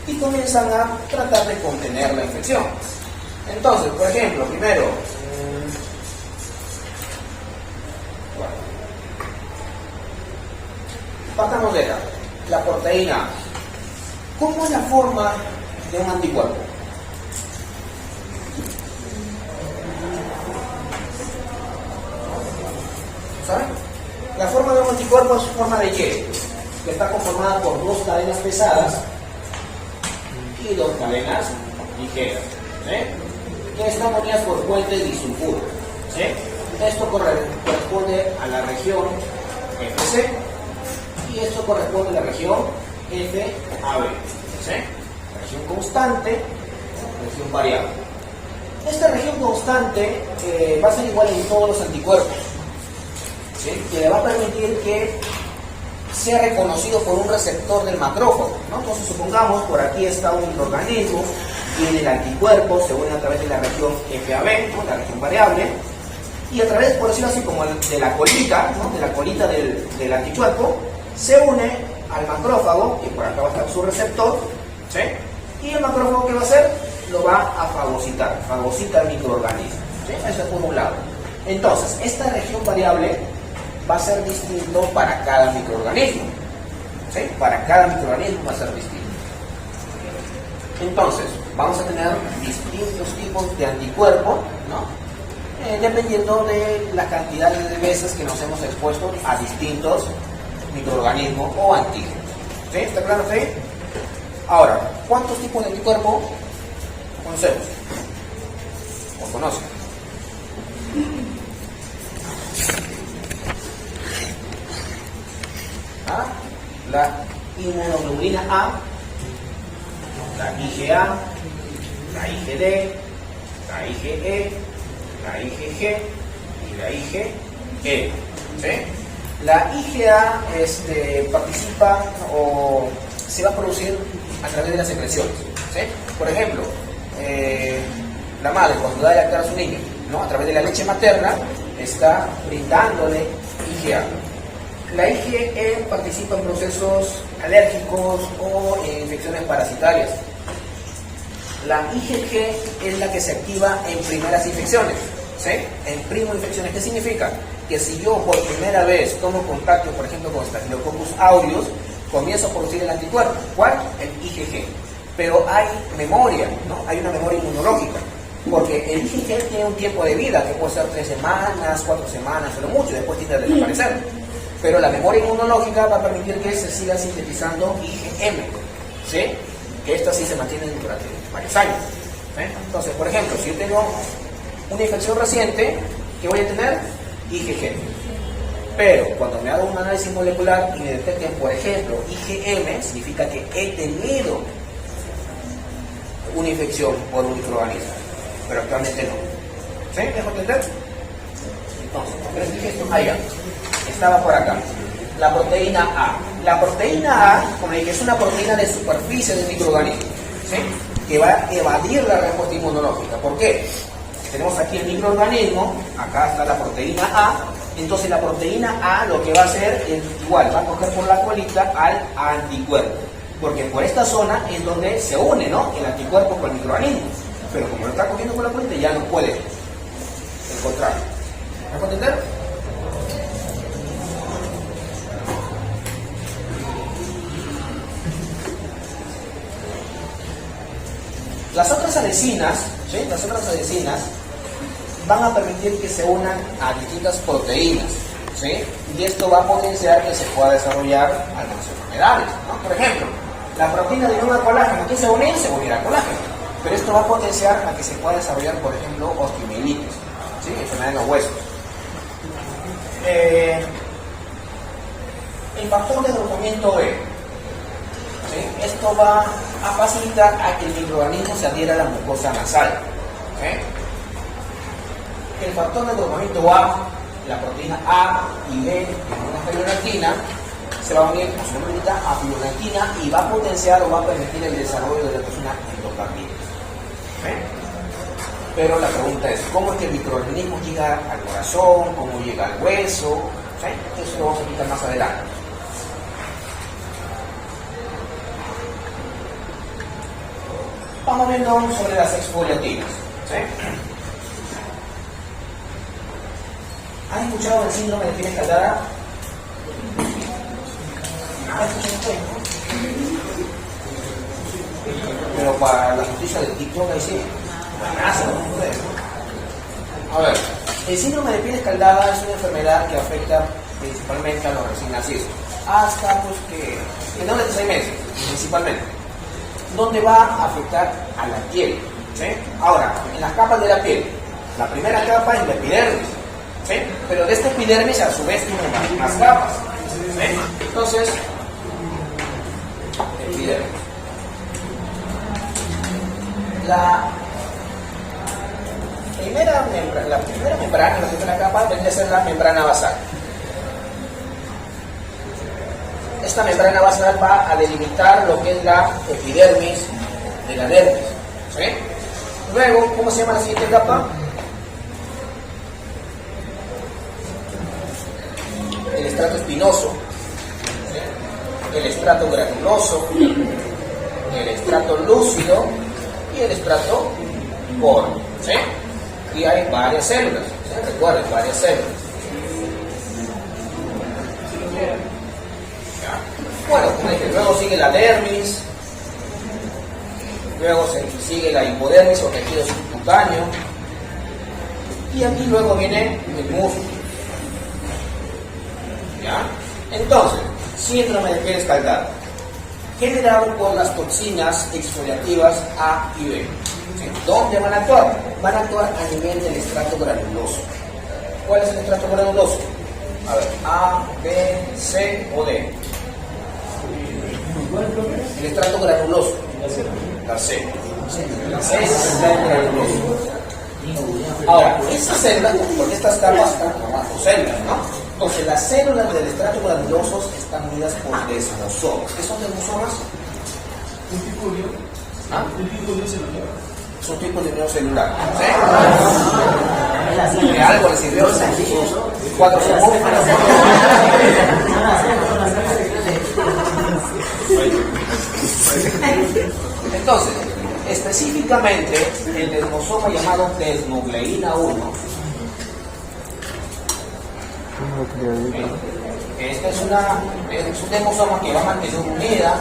y comienzan a tratar de contener la infección. Entonces, por ejemplo, primero, partamos de acá, la proteína. ¿Cómo es la forma de un anticuerpo? ¿Saben? La forma de un anticuerpo es forma de Y, que está conformada por dos cadenas pesadas y dos cadenas ligeras, que están unidas por puentes disulfuros. Esto corresponde a la región FC y esto corresponde a la región FAB. Región constante, región variable. Esta región constante va a ser igual en todos los anticuerpos, que le va a permitir que sea reconocido por un receptor del macrófago, ¿no? Entonces supongamos por aquí está un microorganismo, tiene el anticuerpo, se une a través de la región FAB, ¿no? La región variable, y a través, por decirlo así, como de la colita, ¿no? De la colita del anticuerpo, se une al macrófago, y por acá va a estar su receptor, y el macrófago, ¿qué va a hacer? Lo va a fagocitar, fagocita el microorganismo. Eso es por un lado. Entonces, esta región variable va a ser distinto para cada microorganismo. Para cada microorganismo va a ser distinto. Entonces, vamos a tener distintos tipos de anticuerpos, ¿no? Dependiendo de la cantidad de veces que nos hemos expuesto a distintos microorganismos o antígenos. ¿Está claro? Ahora, ¿cuántos tipos de anticuerpos conocemos? ¿O conocen? La inmunoglobulina A, la IgA, la IgD, la IgE, la IgG y la IgE. La IgA participa o se va a producir a través de las secreciones. Por ejemplo, la madre cuando da de lactar a su niño, ¿no? A través de la leche materna, está brindándole IgA. La IgE participa en procesos alérgicos o en infecciones parasitarias. La IgG es la que se activa en primeras infecciones, ¿sí? En primo-infecciones. ¿Qué significa? Que si yo por primera vez tomo contacto, por ejemplo, con Staphylococcus aureus, comienzo a producir el anticuerpo. ¿Cuál? El IgG. Pero hay memoria, ¿no? Hay una memoria inmunológica. Porque el IgG tiene un tiempo de vida, que puede ser 3 semanas, 4 semanas, o lo mucho, y después tiende a desaparecer. Pero la memoria inmunológica va a permitir que se siga sintetizando IgM, ¿sí? Que estas sí se mantienen durante varios años. ¿Sí? Entonces, por ejemplo, si yo tengo una infección reciente, ¿qué voy a tener? IgG. Pero cuando me hago un análisis molecular y me detecten, por ejemplo, IgM, significa que he tenido una infección por un microorganismo, pero actualmente no. ¿Sí? ¿Me dejo entender? Entonces, ¿qué dije esto? Ahí ya. Estaba por acá. La proteína A. La proteína A, como dije, es una proteína de superficie del microorganismo, ¿sí? Que va a evadir la respuesta inmunológica. ¿Por qué? Tenemos aquí el microorganismo, acá está la proteína A, entonces la proteína A lo que va a hacer es igual, va a coger por la colita al anticuerpo, porque por esta zona es donde se une, ¿no? El anticuerpo con el microorganismo, pero como lo está cogiendo por la colita ya no puede encontrarlo. ¿Me puedo entender? Las otras adhesinas, ¿sí? Las otras adhesinas van a permitir que se unan a distintas proteínas, ¿sí? Y esto va a potenciar que se pueda desarrollar algunas enfermedades, ¿no? Por ejemplo, la proteína de un colágeno, ¿qué se une? Se unirá al colágeno. Pero esto va a potenciar a que se pueda desarrollar, por ejemplo, osteomielitis, ¿sí? Enfermedad en los huesos. El factor de agrupamiento B, ¿sí? Esto va a facilitar a que el microorganismo se adhiera a la mucosa nasal, ¿sí? El factor de agrupamiento A, la proteína A y B, que es una fibronectina, se va a unir a su nombre a fibronectina y va a potenciar o va a permitir el desarrollo de la persona endocarditis. ¿Sí? Pero la pregunta es, ¿cómo es que el microorganismo llega al corazón? ¿Cómo llega al hueso? ¿Sí? Eso lo vamos a explicar más adelante. Vamos viendo sobre las exfoliatinas. ¿Sí? ¿Han escuchado el síndrome de piel escaldada? ¿Han escuchado? Pero para las noticias del TikTok ahí sí. A ver, el síndrome de piel escaldada es una enfermedad que afecta principalmente a los recién nacidos. Hasta pues que menores de 6 meses, principalmente. ¿Dónde va a afectar a la piel? ¿Sí? Ahora, en las capas de la piel, la primera capa es la epidermis, ¿sí? Pero de esta epidermis a su vez tiene más capas, ¿sí? Entonces, epidermis. La primera membrana, la primera capa, debe ser la membrana basal. Esta membrana basal va a delimitar lo que es la epidermis de la dermis, ¿sí? Luego, ¿cómo se llama la siguiente capa? El estrato espinoso, ¿sí? El estrato granuloso, el estrato lúcido y el estrato poro, ¿sí? Y hay varias células, ¿sí? Recuerden, varias células. Bueno, como dije, luego sigue la dermis, luego sigue la hipodermis o tejido subcutáneo, y aquí luego viene el músculo. ¿Ya? Entonces, síndrome de piel escaldada, generado por las toxinas exfoliativas A y B. ¿Sí? ¿Dónde van a actuar? Van a actuar a nivel del estrato granuloso. ¿Cuál es el estrato granuloso? A ver, A, B, C o D. El estrato granuloso, la C. La C es el estrato granuloso. Ahora, esas células, porque estas capas están formadas por células, ¿no? Entonces, las células del estrato granuloso están unidas por desmosomas. ¿Qué son desmosomas? ¿Ah? Es un tipo de unión celular. ¿Sí? ¿De algo le sirvió? 4 segundos. Entonces, específicamente, el desmosoma llamado desnucleína 1, este es un desmosoma que va a mantener unida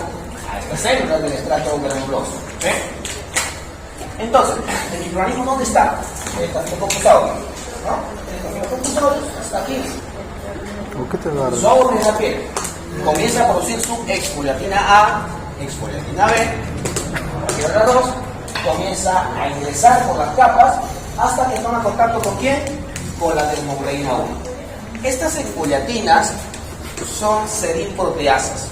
a estas células del estrato granuloso. ¿Sí? Entonces, ¿el microorganismo dónde está? Está computador, ¿no? El computador está aquí, ¿Por qué te agarras? sobre la piel. Comienza a producir su exfoliatina A, exfoliatina B, y otra 2, comienza a ingresar por las capas hasta que toma contacto con quién? Con la desnucleína 1. Estas exfoliatinas son serinproteasas,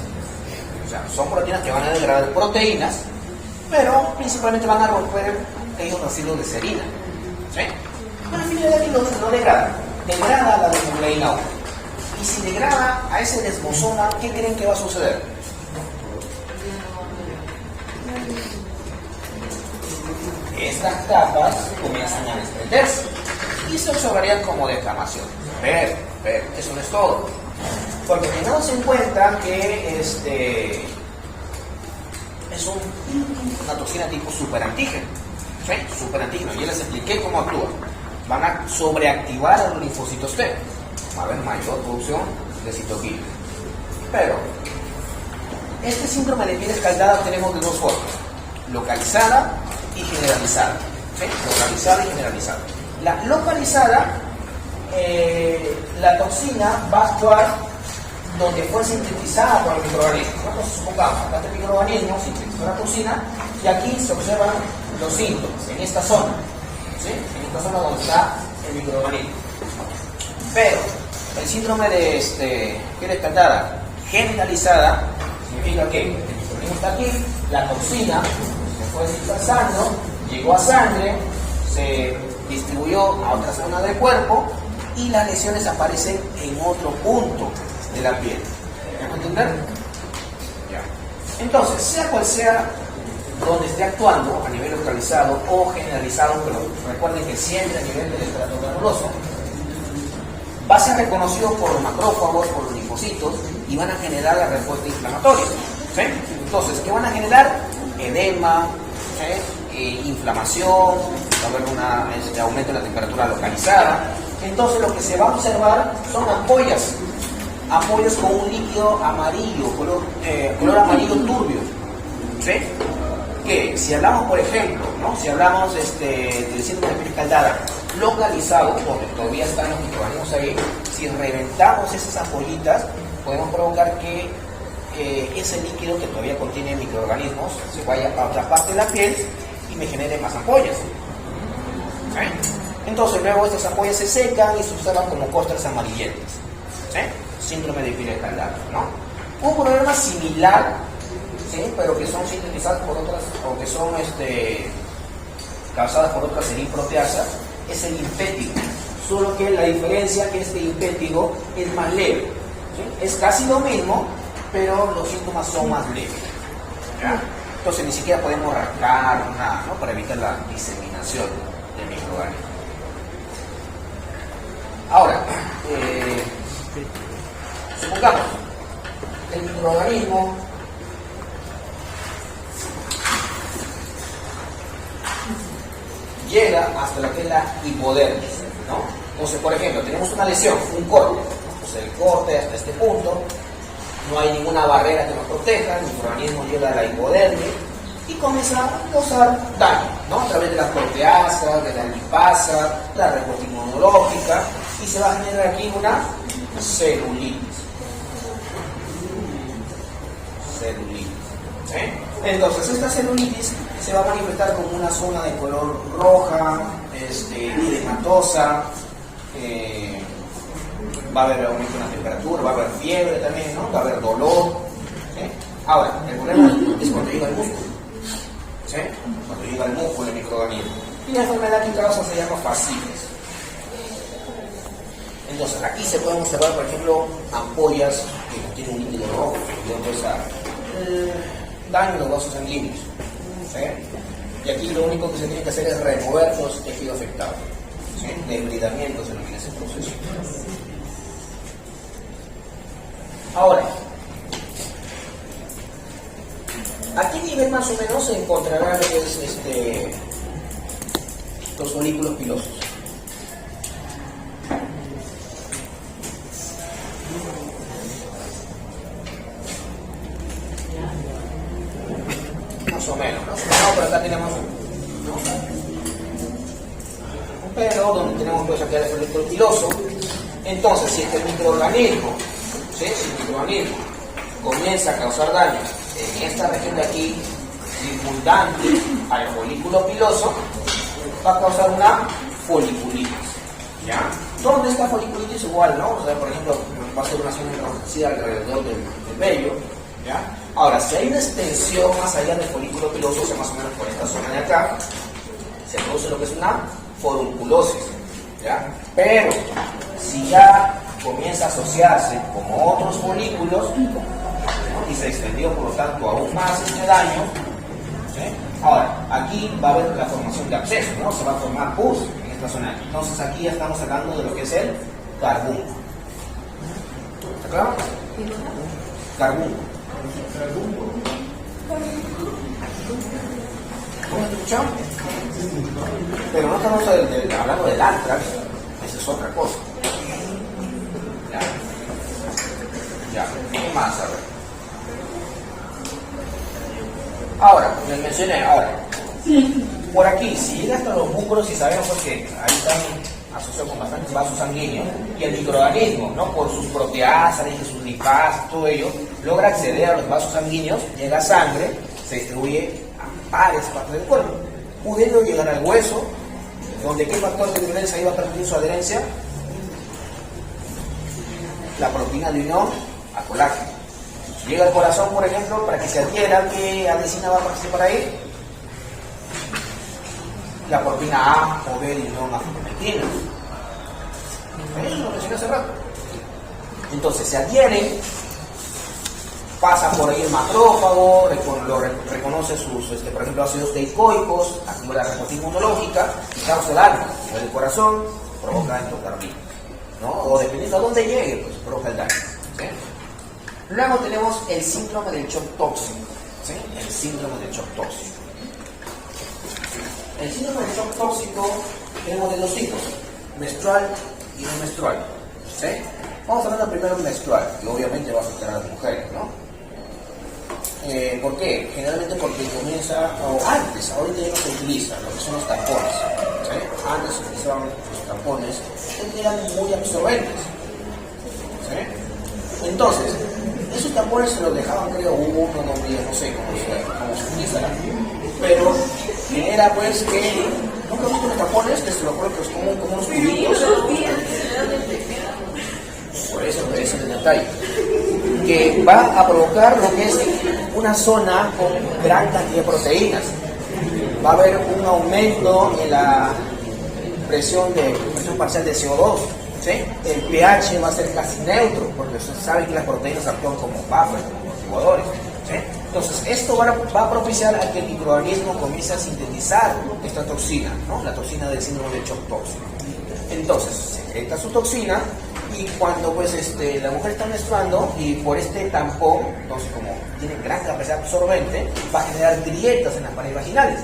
o sea, son proteínas que van a degradar proteínas, pero principalmente van a romper aquellos residuos de serina. ¿Sí? Pero al final de aquí no degrada la desnucleína 1. Y si degrada a ese desmosoma, ¿qué creen que va a suceder? Estas capas comienzan a desprenderse y se observarían como deflamación. Pero, eso no es todo. Porque tengamos en cuenta que es una toxina tipo superantígeno. ¿Sí? Superantígeno. Ya les expliqué cómo actúa. Van a sobreactivar a los linfocitos T. Va a haber mayor producción de citoquinas. Pero, este síndrome de piel escaldada tenemos de dos formas: localizada y generalizada. ¿Sí? Localizada y generalizada. La localizada, la toxina va a actuar donde fue sintetizada por el microorganismo. Entonces, supongamos, acá el microorganismo sintetizó la toxina y aquí se observan los síntomas, en esta zona. ¿Sí? En esta zona donde está el microorganismo. Pero el síndrome de piel escaldada generalizada significa que el microorganismo está aquí, la toxina se fue dispersando, llegó a sangre, se distribuyó a otra zona del cuerpo y las lesiones aparecen en otro punto de la piel. ¿Me van a entender? Ya. Entonces, sea cual sea donde esté actuando, a nivel localizado o generalizado, pero recuerden que siempre a nivel del estrato granuloso, va a ser reconocido por los macrófagos, por los linfocitos, y van a generar la respuesta inflamatoria. ¿Sí? Entonces, ¿qué van a generar? Edema, ¿sí? Inflamación, va a haber un aumento de la temperatura localizada. Entonces, lo que se va a observar son ampollas con un líquido amarillo, color amarillo turbio. ¿Sí? Que si hablamos, por ejemplo, ¿no? Si hablamos del síndrome de piel escaldada localizado, donde todavía están los microorganismos ahí, si reventamos esas ampollitas, podemos provocar que ese líquido que todavía contiene microorganismos se vaya a otra parte de la piel y me genere más ampollas. ¿Sí? Entonces luego estas ampollas se secan y se observan como costras amarillentas. ¿Sí? Síndrome de piel escaldada, ¿no? Un problema similar, ¿sí? Pero que son sintetizadas por otras, o que son causadas por otras serinproteasas, es el linfético. Solo que la diferencia es que este linfético es más leve. ¿Sí? Es casi lo mismo, pero los síntomas son más leves. ¿Ya? Entonces ni siquiera podemos rascar nada, ¿no? Para evitar la diseminación del microorganismo. Ahora, supongamos, el microorganismo llega hasta lo que es la hipodermis, ¿no? Entonces, por ejemplo, tenemos una lesión, un corte, ¿no? Entonces el corte hasta este punto, no hay ninguna barrera que nos proteja, el microorganismo llega a la hipodermis y comienza a causar daño, ¿no? A través de las proteasas, de la lipasa, la respuesta inmunológica, y se va a generar aquí una celulitis. ¿Sí? Entonces esta celulitis se va a manifestar como una zona de color roja, edematosa, va a haber aumento en la temperatura, va a haber fiebre también, ¿no? Va a haber dolor. ¿Sí? Ahora, el problema es cuando llega el músculo. ¿Sí? Cuando llega el músculo, el microorganismo. Y la enfermedad que causa se llama fascitis. Entonces, aquí se pueden observar, por ejemplo, ampollas que contienen un líquido rojo, que pueden causar daño en los vasos sanguíneos. ¿sí? Y aquí lo único que se tiene que hacer es remover los tejidos afectados, ¿sí? Debridamiento se denomina ese proceso. Ahora, ¿a qué nivel más o menos se encontrarán los folículos pilosos? Más o menos, ¿no? Pero acá tenemos un pelo donde tenemos pues acá el folículo piloso. Entonces, si el microorganismo, ¿sí? Si el microorganismo comienza a causar daño en esta región de aquí, circundante al folículo piloso, va a causar una foliculitis, ¿ya? ¿Dónde está foliculitis? Igual, ¿no? O sea, por ejemplo, va a ser una zona enrojecida alrededor del vello, ¿ya? Ahora, si hay una extensión más allá del folículo piloso, o sea, más o menos por esta zona de acá, se produce lo que es una forunculosis, ¿ya? Pero, si ya comienza a asociarse como otros folículos, ¿no? Y se extendió por lo tanto aún más este daño, ¿sí? Ahora, aquí va a haber la formación de absceso, ¿no? Se va a formar pus en esta zona. Entonces aquí ya estamos hablando de lo que es el carbunco. ¿Está claro? Carbunco. ¿Cómo escuchamos? Pero no estamos hablando del antrax, esa es otra cosa. Ya, ¿qué más? A ver. Ahora, les mencioné, por aquí, si llega hasta los músculos y sabemos pues, que ahí están asociados con bastantes vasos sanguíneos, y el microorganismo, ¿no? Por sus proteasas, sus lipases, todo ello, logra acceder a los vasos sanguíneos, llega sangre, se distribuye a varias partes del cuerpo, pudiendo llegar al hueso, donde ¿qué factor de violencia iba a permitir su adherencia? La proteína de unión a colágeno. Llega al corazón, por ejemplo, para que se adhiera, ¿qué adhesina va a participar ahí? La proteína A o B de unión a fotometina. Eso lo mencioné hace rato. Entonces se adhieren, pasa por ahí el macrófago, reconoce sus, por ejemplo, ácidos teicoicos, activa la respuesta inmunológica y causa daño a nivel del corazón, provoca endocardía, ¿no? O dependiendo a dónde llegue, pues provoca el daño, ¿sí? Luego tenemos el síndrome del shock tóxico, ¿sí? El síndrome del shock tóxico. El síndrome del shock tóxico tenemos de dos tipos, menstrual y no menstrual, ¿sí? Vamos a hablar primero menstrual, que obviamente va a afectar a las mujeres, ¿no? ¿Por qué? Generalmente porque comienza, o antes, ahorita ya no se utiliza lo que son los tampones, ¿sí? Antes se utilizaban los tampones, que eran muy absorbentes, ¿sí? Entonces, esos tampones se los dejaban, creo, 1 o 2 días, no sé cómo se utilizarán, pero era pues que, ¿nunca he visto los tampones? Que se lo colocan como unos cubitos. Por eso es el detalle, que va a provocar lo que es una zona con gran cantidad de proteínas. Va a haber un aumento en la presión parcial de CO2, ¿sí? El pH va a ser casi neutro, porque usted sabe que las proteínas actúan como buffers, como amortiguadores, ¿sí? Entonces, esto va a propiciar a que el microorganismo comience a sintetizar esta toxina, ¿no? La toxina del síndrome de shock tóxico. Entonces, secreta su toxina, y cuando pues la mujer está menstruando y por este tampón, entonces como tiene gran capacidad absorbente, va a generar grietas en las paredes vaginales.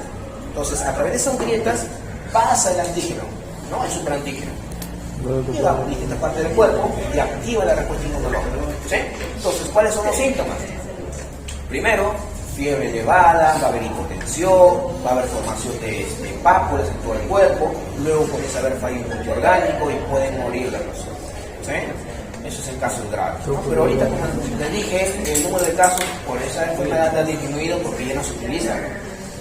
Entonces, a través de esas grietas pasa el antígeno, ¿no? El superantígeno. Y va a distintas partes del cuerpo y activa la respuesta inmunológica, ¿sí? Entonces, ¿cuáles son los síntomas? Primero, fiebre elevada, va a haber hipotensión, va a haber formación de pápulas en todo el cuerpo, luego comienza a haber fallo multiorgánico y pueden morir las personas, ¿sí? Eso es en casos graves, ¿no? Pero ahorita, como les dije, el número de casos por esa enfermedad ha disminuido porque ya no se utiliza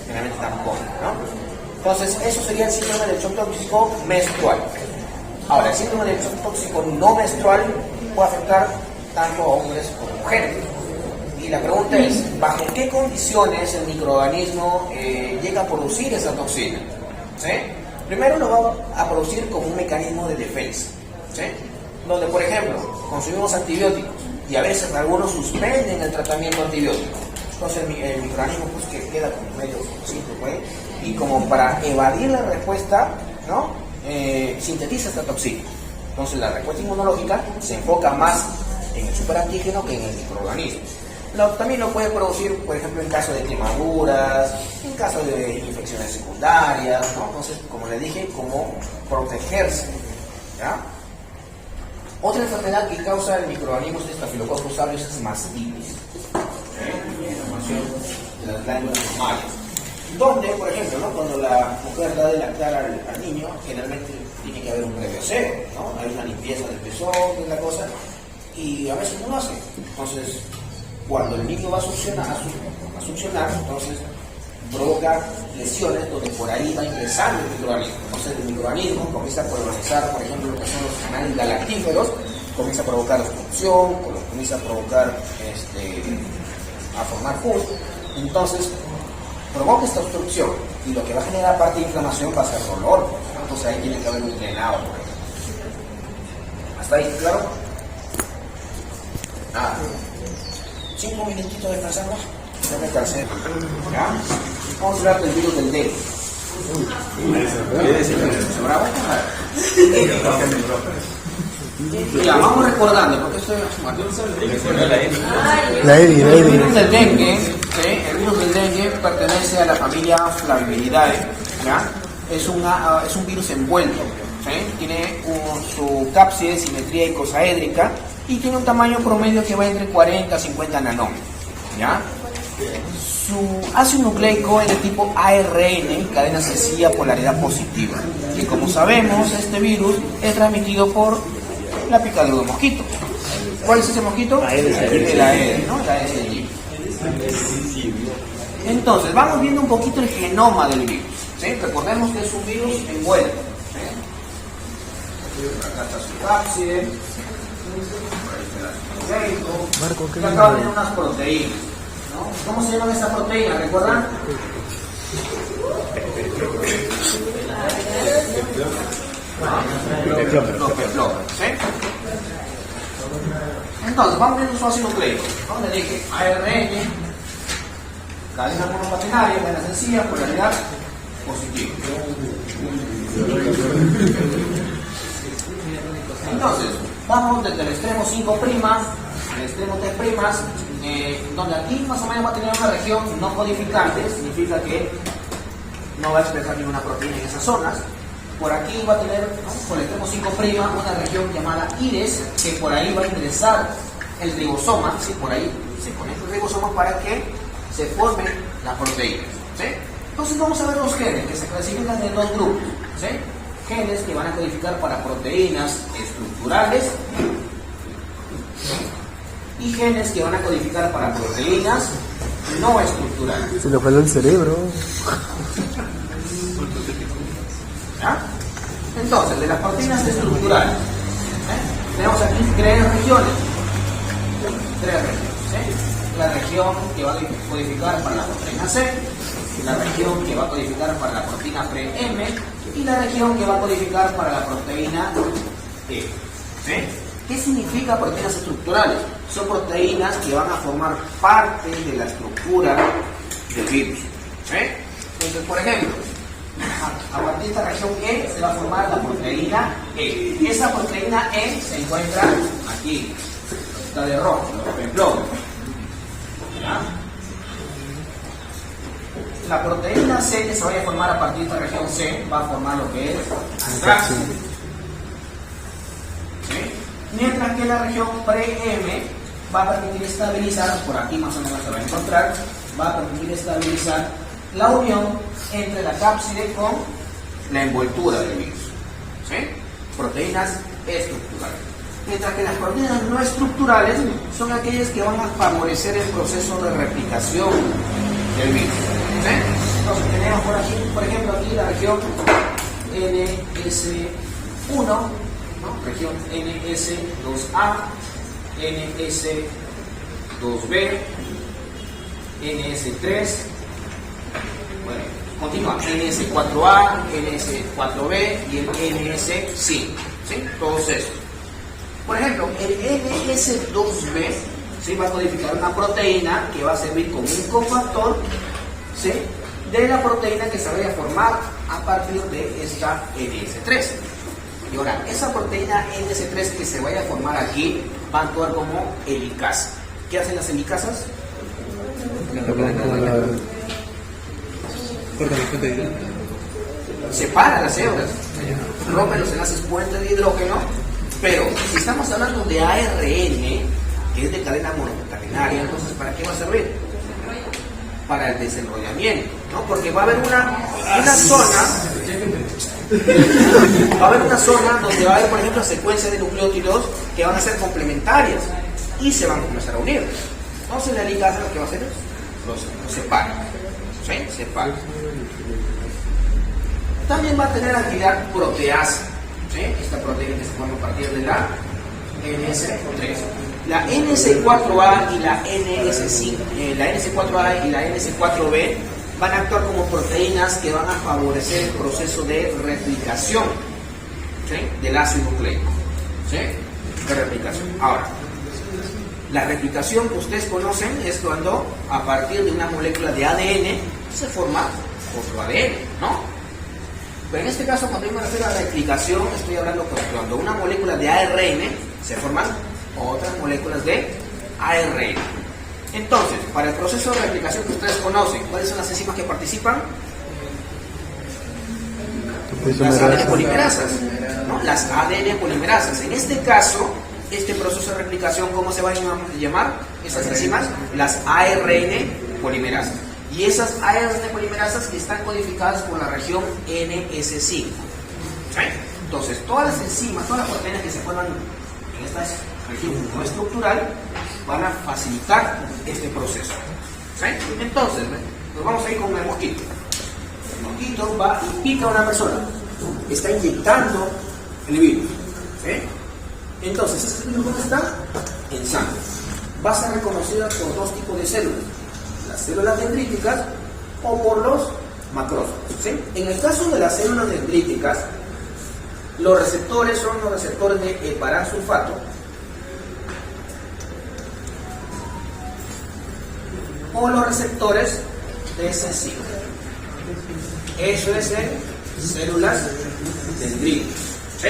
generalmente tampoco, ¿no? Entonces, eso sería el síndrome del shock tóxico menstrual. Ahora, el síndrome del shock tóxico no menstrual puede afectar tanto a hombres como a mujeres. Y la pregunta es, ¿bajo qué condiciones el microorganismo llega a producir esa toxina? ¿Sí? Primero lo va a producir como un mecanismo de defensa, ¿sí? Donde, por ejemplo, consumimos antibióticos y a veces algunos suspenden el tratamiento antibiótico. Entonces el microorganismo pues, que queda como medio simple, pues, y como para evadir la respuesta, ¿no? Sintetiza esta toxina. Entonces la respuesta inmunológica se enfoca más en el superantígeno que en el microorganismo. También lo puede producir, por ejemplo, en caso de quemaduras, en caso de infecciones secundarias, ¿no? Entonces, como les dije, como protegerse, ¿ya? Otra enfermedad que causa el microorganismo de Staphylococcus aureus es mastitis, inflamación de las glándulas mamarias. Donde, por ejemplo, ¿no? Cuando la mujer da de lactar al niño, generalmente tiene que haber un previo aseo, ¿no? Hay una limpieza del pezón, de la cosa, y a veces no lo hace. Entonces, cuando el niño va a succionar, entonces provoca lesiones donde por ahí va ingresando el microorganismo. Entonces el microorganismo comienza a colonizar, por ejemplo, lo que son los canales galactíferos, comienza a provocar obstrucción, comienza a provocar a formar pus. Entonces provoca esta obstrucción y lo que va a generar aparte de inflamación va a ser dolor. Entonces ahí tiene que haber un drenado, por ejemplo. ¿Hasta ahí claro? Nada. 5 minutitos descansando. Ya me cansé. ¿Ya? Vamos a hablar del virus del dengue. ¿Sobraba? Ya, vamos recordando, porque esto es... El virus del dengue, ¿sí? El virus del dengue pertenece a la familia Flaviviridae, ¿ya? Es un virus envuelto, ¿sí? Tiene su cápside, simetría icosaédrica y tiene un tamaño promedio que va entre 40 a 50 nanómetros, ¿ya? Su ácido nucleico es de tipo ARN, cadena sencilla, polaridad positiva. Y como sabemos, este virus es transmitido por la picadura de mosquito. ¿Cuál es ese mosquito? El Aedes, ¿no? El Aedes aegypti. Entonces, vamos viendo un poquito el genoma del virus, ¿sí? Recordemos que es un virus envuelto, ¿sí? Acá está su cápside. Y acá vienen unas proteínas, ¿no? ¿Cómo se llaman esas proteínas? ¿Recuerdan? Los peplones, ¿sí? Entonces, vamos viendo su ácido nucleico. ¿Dónde dije? ARN, cadena monopatenaria, cadena sencilla, polaridad positiva. Entonces, vamos desde el extremo 5' al extremo 3', donde aquí más o menos va a tener una región no codificante, significa que no va a expresar ninguna proteína en esas zonas. Por aquí va a tener, ¿no? Por el extremo 5', una región llamada iris, que por ahí va a ingresar el ribosoma, ¿sí? Por ahí se conecta el ribosoma para que se formen las proteínas, ¿sí? Entonces vamos a ver los genes que se clasifican en dos grupos, ¿sí? Genes que van a codificar para proteínas estructurales y genes que van a codificar para proteínas no estructurales. Se le fue el cerebro. ¿Ya? Entonces, de las proteínas estructurales, tenemos aquí tres regiones. ¿Sí? La región que va a codificar para la proteína C, la región que va a codificar para la proteína pre-M y la región que va a codificar para la proteína E. ¿Sí? ¿Qué significa proteínas estructurales? Son proteínas que van a formar parte de la estructura del virus. ¿Sí? Entonces, por ejemplo, a partir de esta región E se va a formar la proteína E. Esa proteína E se encuentra aquí, está de rojo, los peplones. ¿Ya? La proteína C que se vaya a formar a partir de esta región C va a formar lo que es antraxi. ¿Sí? Mientras que la región pre-M va a permitir estabilizar, por aquí más o menos se va a encontrar, va a permitir estabilizar la unión entre la cápside con la envoltura del virus. ¿Sí? Proteínas estructurales. Mientras que las proteínas no estructurales son aquellas que van a favorecer el proceso de replicación del virus. ¿Sí? Entonces tenemos por aquí, por ejemplo, aquí la región NS1, ¿no? Región NS2A, NS2B, NS3, bueno, continúa, NS4A, NS4B y el NS5, ¿sí? Todos esos. Por ejemplo, el NS2B, ¿sí? Va a codificar una proteína que va a servir como un cofactor, ¿sí? De la proteína que se vaya a formar a partir de esta NS3. Y ahora, esa proteína NS3 que se vaya a formar aquí va a actuar como helicasa. ¿Qué hacen las helicasas? Separa las células, rompe los enlaces puente de hidrógeno, pero si estamos hablando de ARN, que es de cadena monocatenaria, entonces ¿para qué va a servir? Para el desenrollamiento, ¿no? Porque va a haber una zona donde va a haber, por ejemplo, secuencias de nucleótidos que van a ser complementarias y se van a comenzar a unir. Entonces la helicasa lo que va a hacer es los separa, ¿sí? Separa. También va a tener actividad proteasa, ¿sí? Esta proteína que se forma a partir de la NS3. La NS4A y la NS4A y la NS4B van a actuar como proteínas que van a favorecer el proceso de replicación, ¿sí? Del ácido nucleico, ¿sí? De replicación. Ahora, la replicación que ustedes conocen es cuando a partir de una molécula de ADN se forma otro ADN, ¿no? Pero en este caso, cuando yo me refiero a replicación, estoy hablando de cuando una molécula de ARN se forman otras moléculas de ARN. Entonces, para el proceso de replicación que ustedes conocen, ¿cuáles son las enzimas que participan? Las ADN polimerasas, ¿no? Las ADN polimerasas. En este caso, este proceso de replicación, ¿cómo se van a llamar esas enzimas? Las ARN polimerasas. Y esas ARN polimerasas que están codificadas por la región NS5. ¿Sí? Entonces, todas las enzimas, todas las proteínas que se forman en esta región no estructural van a facilitar este proceso. ¿Sí? Entonces, nos vamos a ir con el mosquito. El mosquito va y pica a una persona. Está inyectando el virus. ¿Sí? Entonces, ¿ese virus dónde está? En sangre. Va a ser reconocida por dos tipos de células. Las células dendríticas o por los macrófagos, ¿sí? En el caso de las células dendríticas, los receptores son los receptores de heparansulfato o los receptores de esa enzima. Eso es en células dendríticas, ¿sí?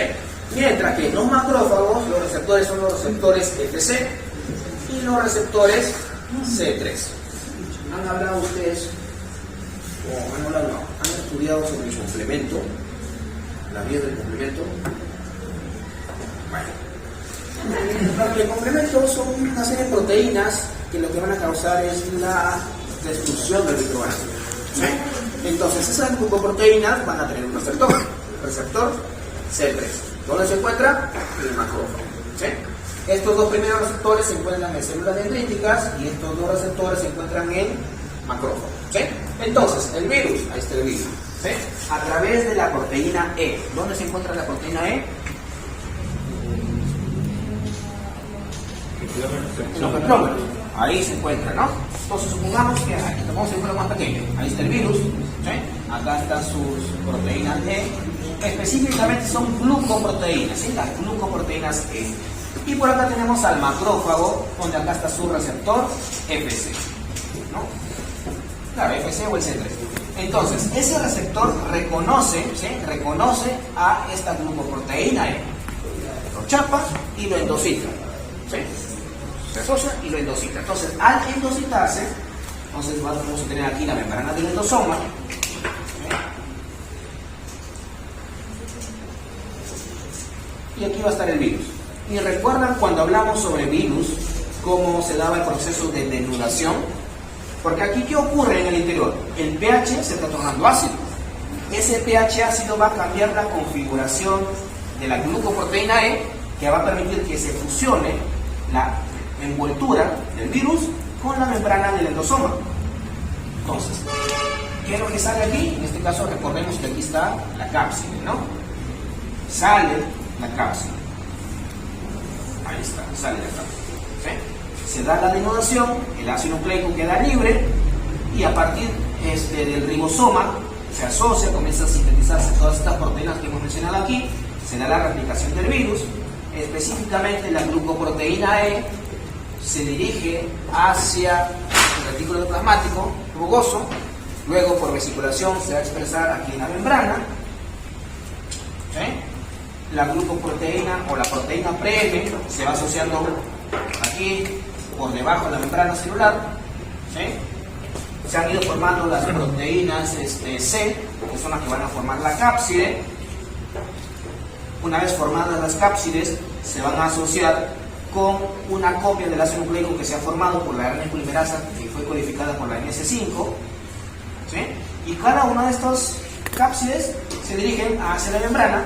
Mientras que en los macrófagos los receptores son los receptores FC y los receptores C3. ¿Han hablado ustedes, han estudiado sobre el complemento, la vía del complemento? Bueno, el complemento son una serie de proteínas que lo que van a causar es la destrucción del microorganismo, ¿sí? Entonces esas glucoproteínas van a tener un receptor, el receptor C3. ¿Dónde se encuentra? En el macrófago, ¿sí? Estos dos primeros receptores se encuentran en células dendríticas y estos dos receptores se encuentran en macrófagos, ¿sí? Entonces, el virus, ahí está el virus, ¿sí? A través de la proteína E. ¿Dónde se encuentra la proteína E? En los petrómeros. Ahí se encuentra, ¿no? Entonces, supongamos que aquí tomamos un ejemplo más pequeño. Ahí está el virus, ¿sí? Acá están sus proteínas E. Específicamente son glucoproteínas, ¿sí? Las glucoproteínas E. Y por acá tenemos al macrófago, donde acá está su receptor FC, ¿no? Claro, FC o el C3. Entonces, ese receptor reconoce, ¿sí? Reconoce a esta glucoproteína E. Lo chapa y lo endocita, ¿sí? Se asocia y lo endocita. Entonces, al endocitarse, entonces vamos a tener aquí la membrana del endosoma, ¿sí? Y aquí va a estar el virus. Y recuerdan cuando hablamos sobre virus, cómo se daba el proceso de denudación, porque aquí ¿qué ocurre en el interior? El pH se está tornando ácido. Ese pH ácido va a cambiar la configuración de la glucoproteína E, que va a permitir que se fusione la envoltura del virus con la membrana del endosoma. Entonces, ¿qué es lo que sale aquí? En este caso recordemos que aquí está la cápside, ¿no? Sale la cápside. Ahí está, sale la cápside, ¿sí? Se da la denudación, el ácido nucleico queda libre y a partir del ribosoma se asocia, comienza a sintetizarse todas estas proteínas que hemos mencionado aquí, se da la replicación del virus, específicamente la glucoproteína E, se dirige hacia el retículo endoplasmático rugoso, luego por vesiculación se va a expresar aquí en la membrana. ¿Sí? La glucoproteína o la proteína PRM se va asociando aquí por debajo de la membrana celular. ¿Sí? Se han ido formando las proteínas C, que son las que van a formar la cápside. Una vez formadas las cápsides, se van a asociar con una copia del ácido nucleico que se ha formado por la RNA polimerasa, que fue codificada por la MS5. ¿Sí? Y cada una de estas cápsides se dirigen hacia la membrana,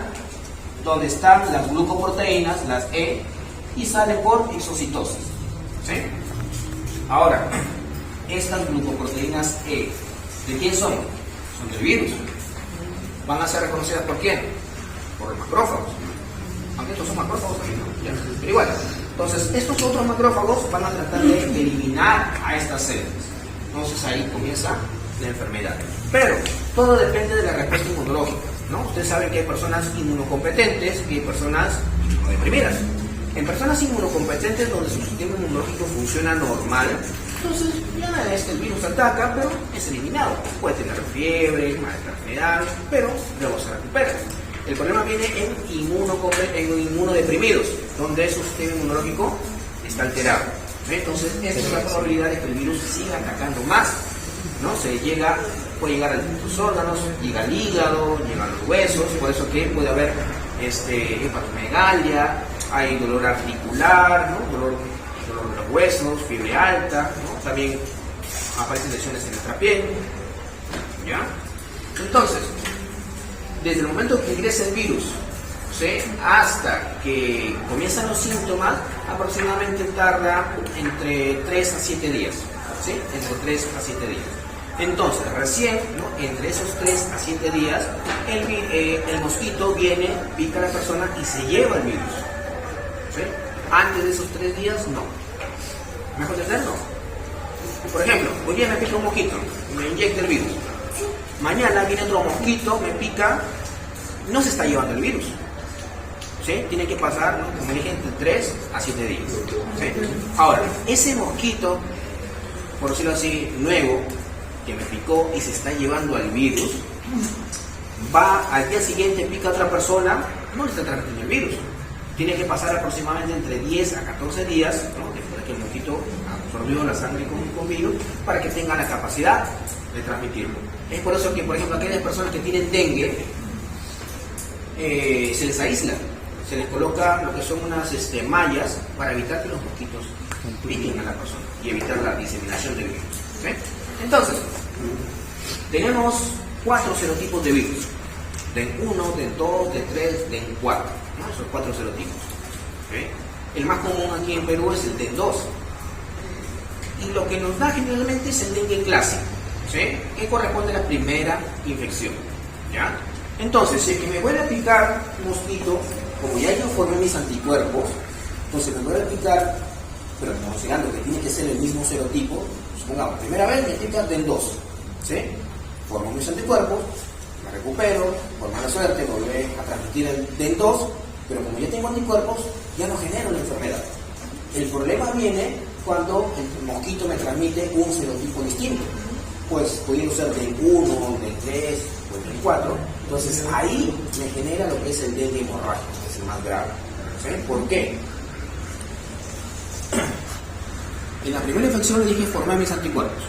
donde están las glucoproteínas, las E, y salen por exocitosis. ¿Sí? Ahora, estas glucoproteínas E, ¿de quién son? Son del virus. ¿Van a ser reconocidas por quién? Por los macrófagos. Aunque estos son macrófagos también, ¿no? Ya, pero igual. Entonces, estos otros macrófagos van a tratar de eliminar a estas células. Entonces ahí comienza la enfermedad. Pero todo depende de la respuesta inmunológica, ¿no? Ustedes saben que hay personas inmunocompetentes y hay personas inmunodeprimidas. En personas inmunocompetentes, donde su sistema inmunológico funciona normal, entonces ya el virus ataca, pero es eliminado. Puede tener fiebre, enfermedad, pero luego se recupera. El problema viene en inmunodeprimidos, donde su sistema inmunológico está alterado. Entonces, esta es la probabilidad de que el virus siga atacando más, ¿no? Puede llegar a los órganos, llega al hígado, llega a los huesos, por eso que puede haber hepatomegalia, hay dolor articular, ¿no? dolor de los huesos, fiebre alta, ¿no? También aparecen lesiones en nuestra piel, ¿ya? Entonces, desde el momento que ingresa el virus, ¿sí? Hasta que comienzan los síntomas, aproximadamente tarda entre 3 a 7 días, ¿sí? Entre 3 a 7 días. Entonces, recién, ¿no? Entre esos 3 a 7 días, el mosquito viene, pica a la persona y se lleva el virus. ¿Sí? Antes de esos 3 días, no. ¿Mejor entender? No. Por ejemplo, hoy día me pica un mosquito, me inyecta el virus. Mañana viene otro mosquito, me pica, no se está llevando el virus. ¿Sí? Tiene que pasar, ¿no? Como dije, entre 3 a 7 días. ¿Sí? Ahora, ese mosquito, por decirlo así, nuevo, que me picó y se está llevando al virus, va al día siguiente, pica a otra persona, no le está transmitiendo el virus. Tiene que pasar aproximadamente entre 10 a 14 días, ¿no? Después de que el mosquito absorbió la sangre con virus, para que tenga la capacidad de transmitirlo. Es por eso que, por ejemplo, aquellas personas que tienen dengue, se les aísla, se les coloca lo que son unas mallas para evitar que los mosquitos piquen a la persona y evitar la diseminación del virus. ¿Sí? Entonces, tenemos 4 serotipos de virus: DEN 1, DEN 2, DEN 3, DEN 4, ¿no? Esos 4 serotipos. ¿Sí? El más común aquí en Perú es el DEN 2. Y lo que nos da generalmente es el dengue clásico, ¿sí? Que corresponde a la primera infección, ¿ya? Entonces, si es que me vuelve a picar un mosquito, como ya yo formé mis anticuerpos, entonces me vuelve a picar, pero considerando que tiene que ser el mismo serotipo, supongamos, primera vez me pica DEN 2, ¿sí? Formo mis anticuerpos, me recupero, por mala suerte volveré a transmitir el DEN 2, pero como ya tengo anticuerpos, ya no genero la enfermedad. El problema viene cuando el mosquito me transmite un serotipo distinto, pues pudiendo ser DEN 1, DEN 3 o DEN 4, entonces ahí me genera lo que es el dengue hemorrágico, que es el más grave. ¿Sí? ¿Por qué? En la primera infección le dije formar mis anticuerpos.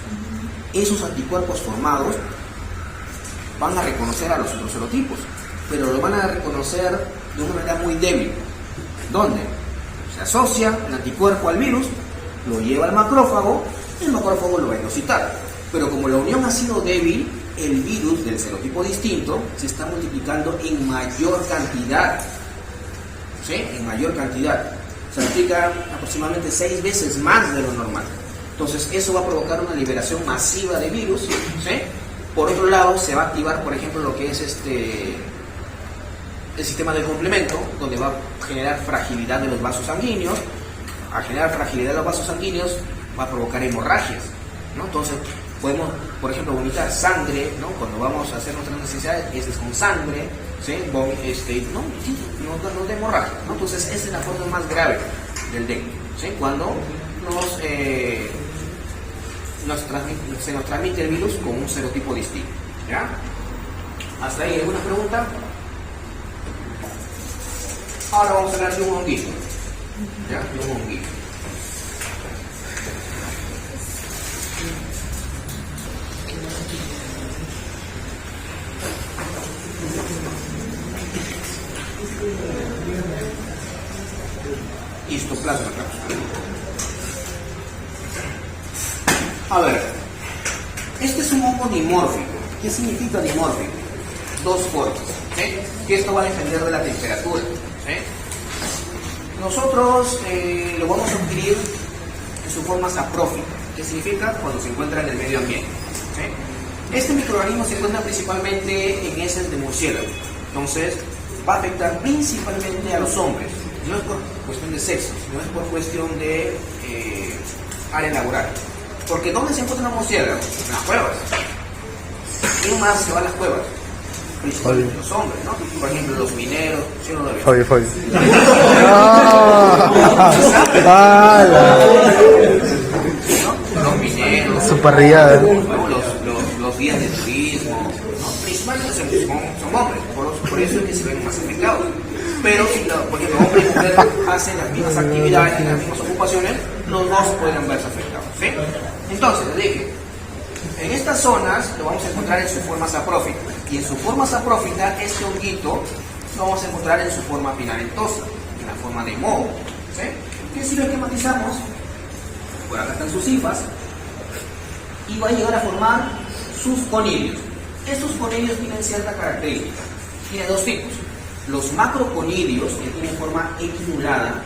Esos anticuerpos formados van a reconocer a los otros serotipos, pero lo van a reconocer de una manera muy débil. ¿Dónde? Se asocia el anticuerpo al virus, lo lleva al macrófago, y el macrófago lo va a enocitar. Pero como la unión ha sido débil, el virus del serotipo distinto se está multiplicando en mayor cantidad. ¿Sí? En mayor cantidad. Se multiplica aproximadamente 6 veces más de lo normal. Entonces eso va a provocar una liberación masiva de virus. ¿Sí? Por otro lado, se va a activar, por ejemplo, lo que es el sistema del complemento, donde va a generar fragilidad de los vasos sanguíneos. Al generar fragilidad de los vasos sanguíneos, va a provocar hemorragias, ¿no? Entonces, podemos, por ejemplo, vomitar sangre, ¿no? Cuando vamos a hacer nuestras necesidades, es con sangre, ¿sí? No de hemorragia, ¿no? Entonces, esa es la forma más grave del dengue, ¿sí? Cuando se nos transmite el virus con un serotipo distinto. ¿Ya? ¿Hasta ahí alguna pregunta? Ahora vamos a hablar de un honguito. ¿Ya? De un honguito. Histoplasma, claro. A ver, este es un hongo dimórfico. ¿Qué significa dimórfico? Dos formas, ¿sí? Que esto va a depender de la temperatura, ¿sí? Nosotros lo vamos a adquirir en su forma saprófica. ¿Qué significa? Cuando se encuentra en el medio ambiente, ¿sí? Este microorganismo se encuentra principalmente en heces de murciélago. Entonces, va a afectar principalmente a los hombres. No es por cuestión de sexo, no es por cuestión de área laboral. Porque ¿dónde se encuentra una murciélago? En las cuevas. ¿Quién más se va a las cuevas? Principalmente los hombres, ¿no? Por ejemplo, los mineros. ¿Sí o no lo ven? Fabio. ¿No? Los mineros. Su parrillada. ¿No? Los guías de turismo. ¿No? Principalmente son hombres. Por eso es que se ven más afectados. Pero si, por ejemplo, hombre y mujer hacen las mismas actividades, las mismas ocupaciones, los dos pueden verse afectados, ¿sí? Entonces, les dije, en estas zonas lo vamos a encontrar en su forma saprófica. Y en su forma saprófica, este honguito lo vamos a encontrar en su forma filamentosa, en la forma de moho, ¿sí? Que si lo esquematizamos, por acá están sus hifas, y va a llegar a formar sus conilios. Estos conilios tienen cierta característica. Tiene dos tipos. Los macroconilios, que tienen forma equinulada.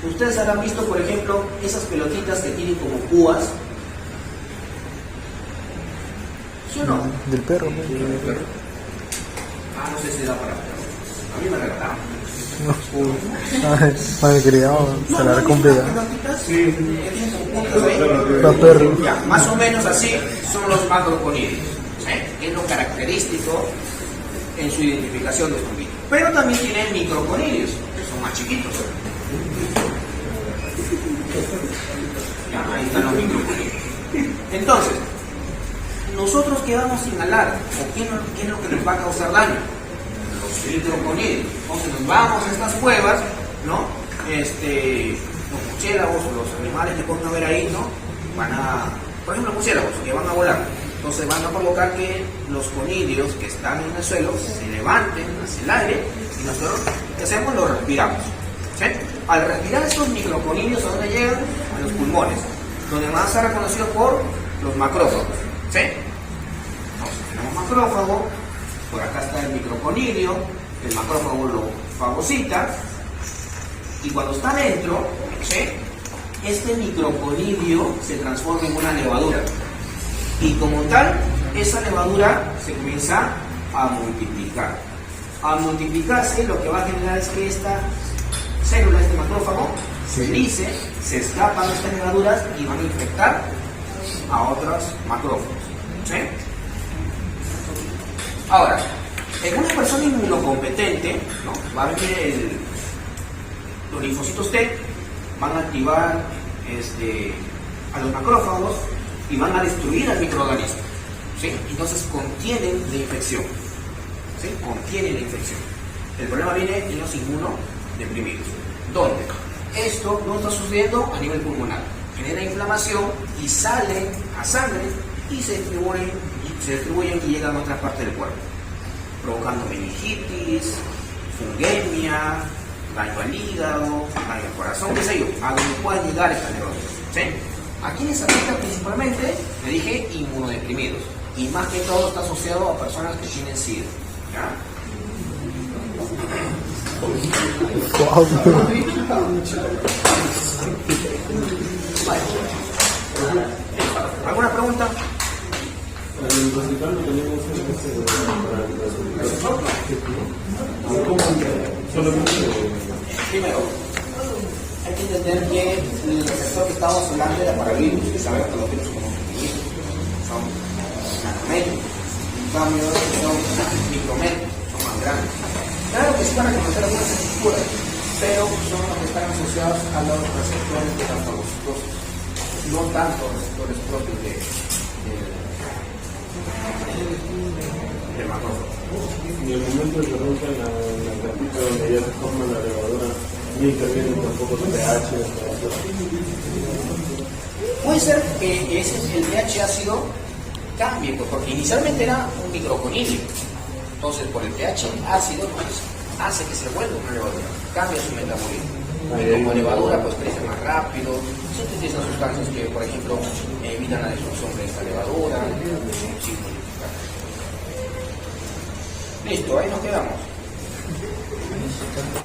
Ustedes habrán visto, por ejemplo, esas pelotitas que tienen como púas. ¿Sí o no? Del perro, ¿no? Ah, no sé si da para perro. A mí me regalaban. Madre querida, se la recumplida. Sí. La perro. Ya, más o menos así son los macroconilios. ¿Sí? Es lo característico en su identificación de honguito. Pero también tienen microconilios, que son más chiquitos. Ya, ahí están los microconilios. Entonces, nosotros ¿qué vamos a inhalar? ¿O qué es lo que nos va a causar daño? Los microconilios. Entonces nos vamos a estas cuevas, ¿no? Los murciélagos o los animales que pueden haber ahí, ¿no? Por ejemplo, murciélagos que van a volar. Entonces van a provocar que los conilios que están en el suelo se levanten hacia el aire y nosotros, ¿qué hacemos? Lo respiramos, ¿sí? Al respirar estos microconilios, ¿a dónde llegan? A los pulmones, donde van a ser reconocidos por los macrófagos, ¿sí? Entonces tenemos macrófago, por acá está el microconilio, el macrófago lo fagocita y cuando está dentro, ¿sí? Este microconilio se transforma en una levadura. Y como tal, esa levadura se comienza a multiplicar. Al multiplicarse, lo que va a generar es que esta célula, este macrófago, se dice, se escapan estas levaduras y van a infectar a otros macrófagos, ¿sí? Ahora, en una persona inmunocompetente, ¿no? Va a ver que los linfocitos T van a activar a los macrófagos y van a destruir al microorganismo, ¿sí? Entonces contienen la infección, ¿sí? Contienen la infección. El problema viene en los inmunodeprimidos, donde esto no está sucediendo a nivel pulmonar, genera inflamación y sale a sangre y se distribuyen y llegan a otras partes del cuerpo, provocando meningitis, fungemia, daño al hígado, daño al corazón, qué sé yo, a donde puedan llegar estas neurosis, ¿sí? ¿A quiénes afecta principalmente? Le dije inmunodeprimidos. Y más que todo está asociado a personas que tienen SIDA. ¿Ya? ¿Alguna pregunta? El hospital no tenemos Primero, hay que entender que el receptor que estamos hablando era para virus, que saben que los virus son nanométricos, en cambio son micrométricos, son más grandes. Claro que sí van a reconocer algunas estructuras, pero son los que están asociados a los receptores de la fagocitosis. no tanto receptores propios del macrófago. Y el momento de que rompen la capita donde ya se forma la levadura, ni intervienen tampoco el pH. Puede ser que el pH ácido cambie, pues, porque inicialmente era un microconilio. Entonces, por el pH ácido, pues, hace que se vuelva una levadura, cambia su metabolismo. Y como levadura, pues crece más rápido, sintetizan sustancias que, por ejemplo, evitan la destrucción de esta levadura. Listo, ahí nos quedamos.